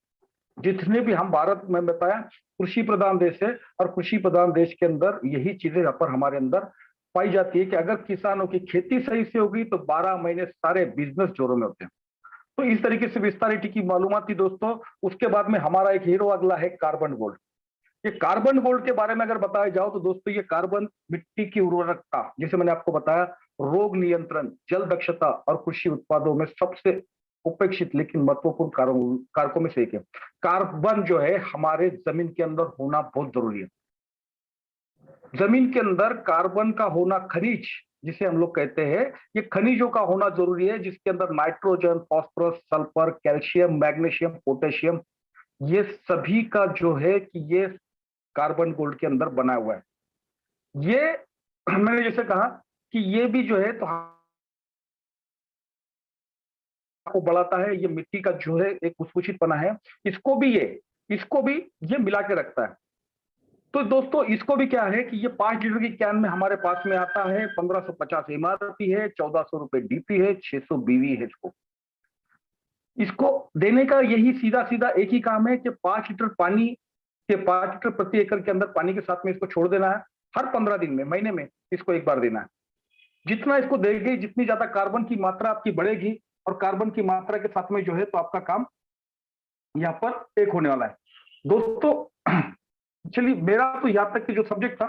जितने भी हम भारत में बताया कृषि प्रधान देश है, और कृषि प्रधान देश के अंदर यही चीजें यहाँ पर हमारे अंदर पाई जाती है कि अगर किसानों की खेती सही से होगी तो 12 महीने सारे बिजनेस जोरों में होते हैं। तो इस तरीके से विस्तारिटी की मालूमात थी दोस्तों। उसके बाद में हमारा एक हीरो अगला है कार्बन गोल्ड। ये कार्बन गोल्ड के बारे में अगर बताया जाओ तो दोस्तों ये कार्बन मिट्टी की उर्वरकता, जैसे मैंने आपको बताया, रोग नियंत्रण, जल दक्षता और कृषि उत्पादों में सबसे उपेक्षित लेकिन महत्वपूर्ण कारकों में से एक है। कार्बन जो है हमारे जमीन के अंदर होना बहुत जरूरी है। जमीन के अंदर कार्बन का होना, खनिज जिसे हम लोग कहते हैं, ये खनिजों का होना जरूरी है, जिसके अंदर nitrogen, phosphorus, sulphur, calcium, magnesium, potassium, ये सभी का जो है कि ये कार्बन गोल्ड के अंदर बना हुआ है। ये मैंने जैसे कहा कि ये भी जो है तो को बढ़ाता है, ये मिट्टी का जो है एक खुशबूशीतपना है, इसको भी ये मिला के रखता है। तो दोस्तों इसको भी क्या है कि ये 5 लीटर की कैन में हमारे पास में आता है। 1550 एमआरपी है, 1400 रुपए डीपी है, 600 बीवी है। इसको देने का यही सीधा सीधा एक ही काम है कि 5 लीटर पानी के 5 लीटर प्रति एकड़ के अंदर पानी के साथ में इसको छोड़ देना है। हर 15 दिन में, महीने में इसको एक बार देना है। जितना इसको देगी, जितनी ज्यादा कार्बन की मात्रा आपकी बढ़ेगी, और कार्बन की मात्रा के साथ में जो है तो आपका काम यहाँ पर एक होने वाला है। दोस्तों चलिए, मेरा तो यहाँ तक की जो सब्जेक्ट था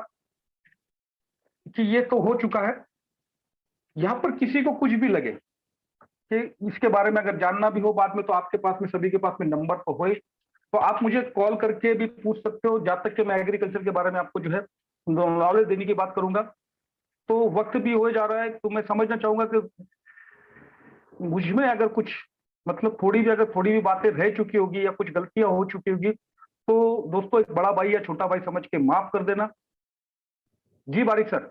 कि ये तो हो चुका है। यहाँ पर किसी को कुछ भी लगे कि इसके बारे में अगर जानना भी हो बाद में, तो आपके पास में, सभी के पास में नंबर तो हो ही, तो आप मुझे कॉल करके भी पूछ सकते हो। जब तक कि मैं एग्रीकल्चर के बारे में आपको जो है नॉलेज देने की बात करूंगा, तो वक्त भी हो जा रहा है, तो मैं समझना चाहूंगा कि मुझमें अगर कुछ मतलब थोड़ी भी बातें रह चुकी होगी या कुछ गलतियां हो चुकी होगी, तो दोस्तों एक बड़ा भाई या छोटा भाई समझ के माफ कर देना। जी बारिक सर।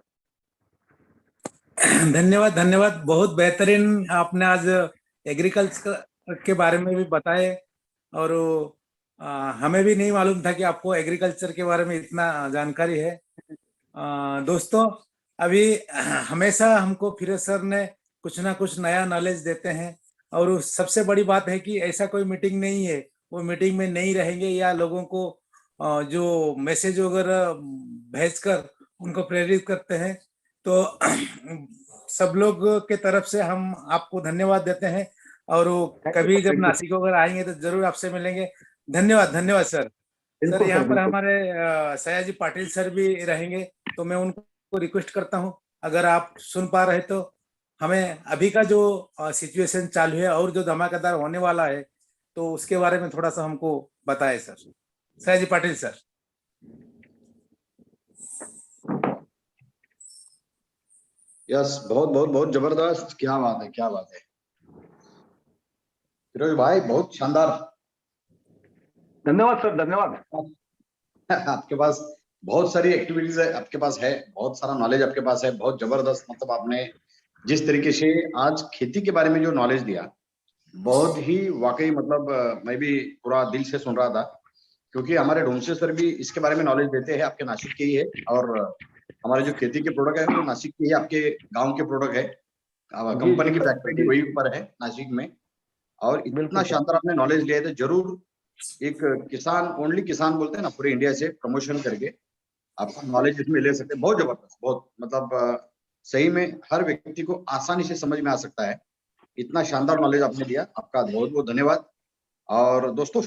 धन्यवाद धन्यवाद, बहुत बेहतरीन आपने आज एग्रीकल्चर के बारे में भी बताए, और हमें भी नहीं मालूम था कि आपको एग्रीकल्चर के बारे में इतना जानकारी है। दोस्तों अभी हमेशा हमको फिरोज सर ने कुछ ना कुछ नया नॉलेज देते हैं, और सबसे बड़ी बात है कि ऐसा कोई मीटिंग नहीं है वो मीटिंग में नहीं रहेंगे, या लोगों को जो मैसेज वगैरह भेजकर उनको प्रेरित करते हैं। तो सब लोग के तरफ से हम आपको धन्यवाद देते हैं, और कभी जब नासिक वगैरह आएंगे तो जरूर आपसे मिलेंगे। धन्यवाद धन्यवाद सर। सर यहाँ पर हमारे सयाजी पाटिल सर भी रहेंगे, तो मैं उनको रिक्वेस्ट करता हूँ, अगर आप सुन पा रहे तो हमें अभी का जो सिचुएशन चालू है और जो धमाकेदार होने वाला है, तो उसके बारे में थोड़ा सा हमको बताएं sir. Sayaji Patil sir. Yes, बहुत बहुत बहुत जबरदस्त, क्या बात है, क्या बात है फिरोज भाई, बहुत शानदार। धन्यवाद सर, धन्यवाद। आपके पास बहुत सारी एक्टिविटीज है, आपके पास है बहुत सारा नॉलेज, आपके पास है बहुत जबरदस्त। मतलब आपने जिस तरीके से आज खेती के बारे में जो नॉलेज दिया, बहुत ही वाकई, मतलब मैं भी पूरा दिल से सुन रहा था, क्योंकि हमारे ढोंसे सर भी इसके बारे में नॉलेज देते हैं, आपके नासिक के ही है, और हमारे जो खेती के प्रोडक्ट है वो नासिक के ही, आपके गांव के प्रोडक्ट है, कंपनी की फैक्ट्री वही ऊपर है नासिक में। और इतना शानदार आपने नॉलेज लिया है, तो जरूर एक किसान, ओनली किसान बोलते हैं ना, पूरे इंडिया से प्रमोशन करके आपका नॉलेज इसमें ले सकते हैं। बहुत जबरदस्त, बहुत मतलब सही में हर व्यक्ति को आसानी से समझ में आ सकता है। इतना शानदार नॉलेज आपने दिया, आपका बहुत बहुत धन्यवाद। और दोस्तों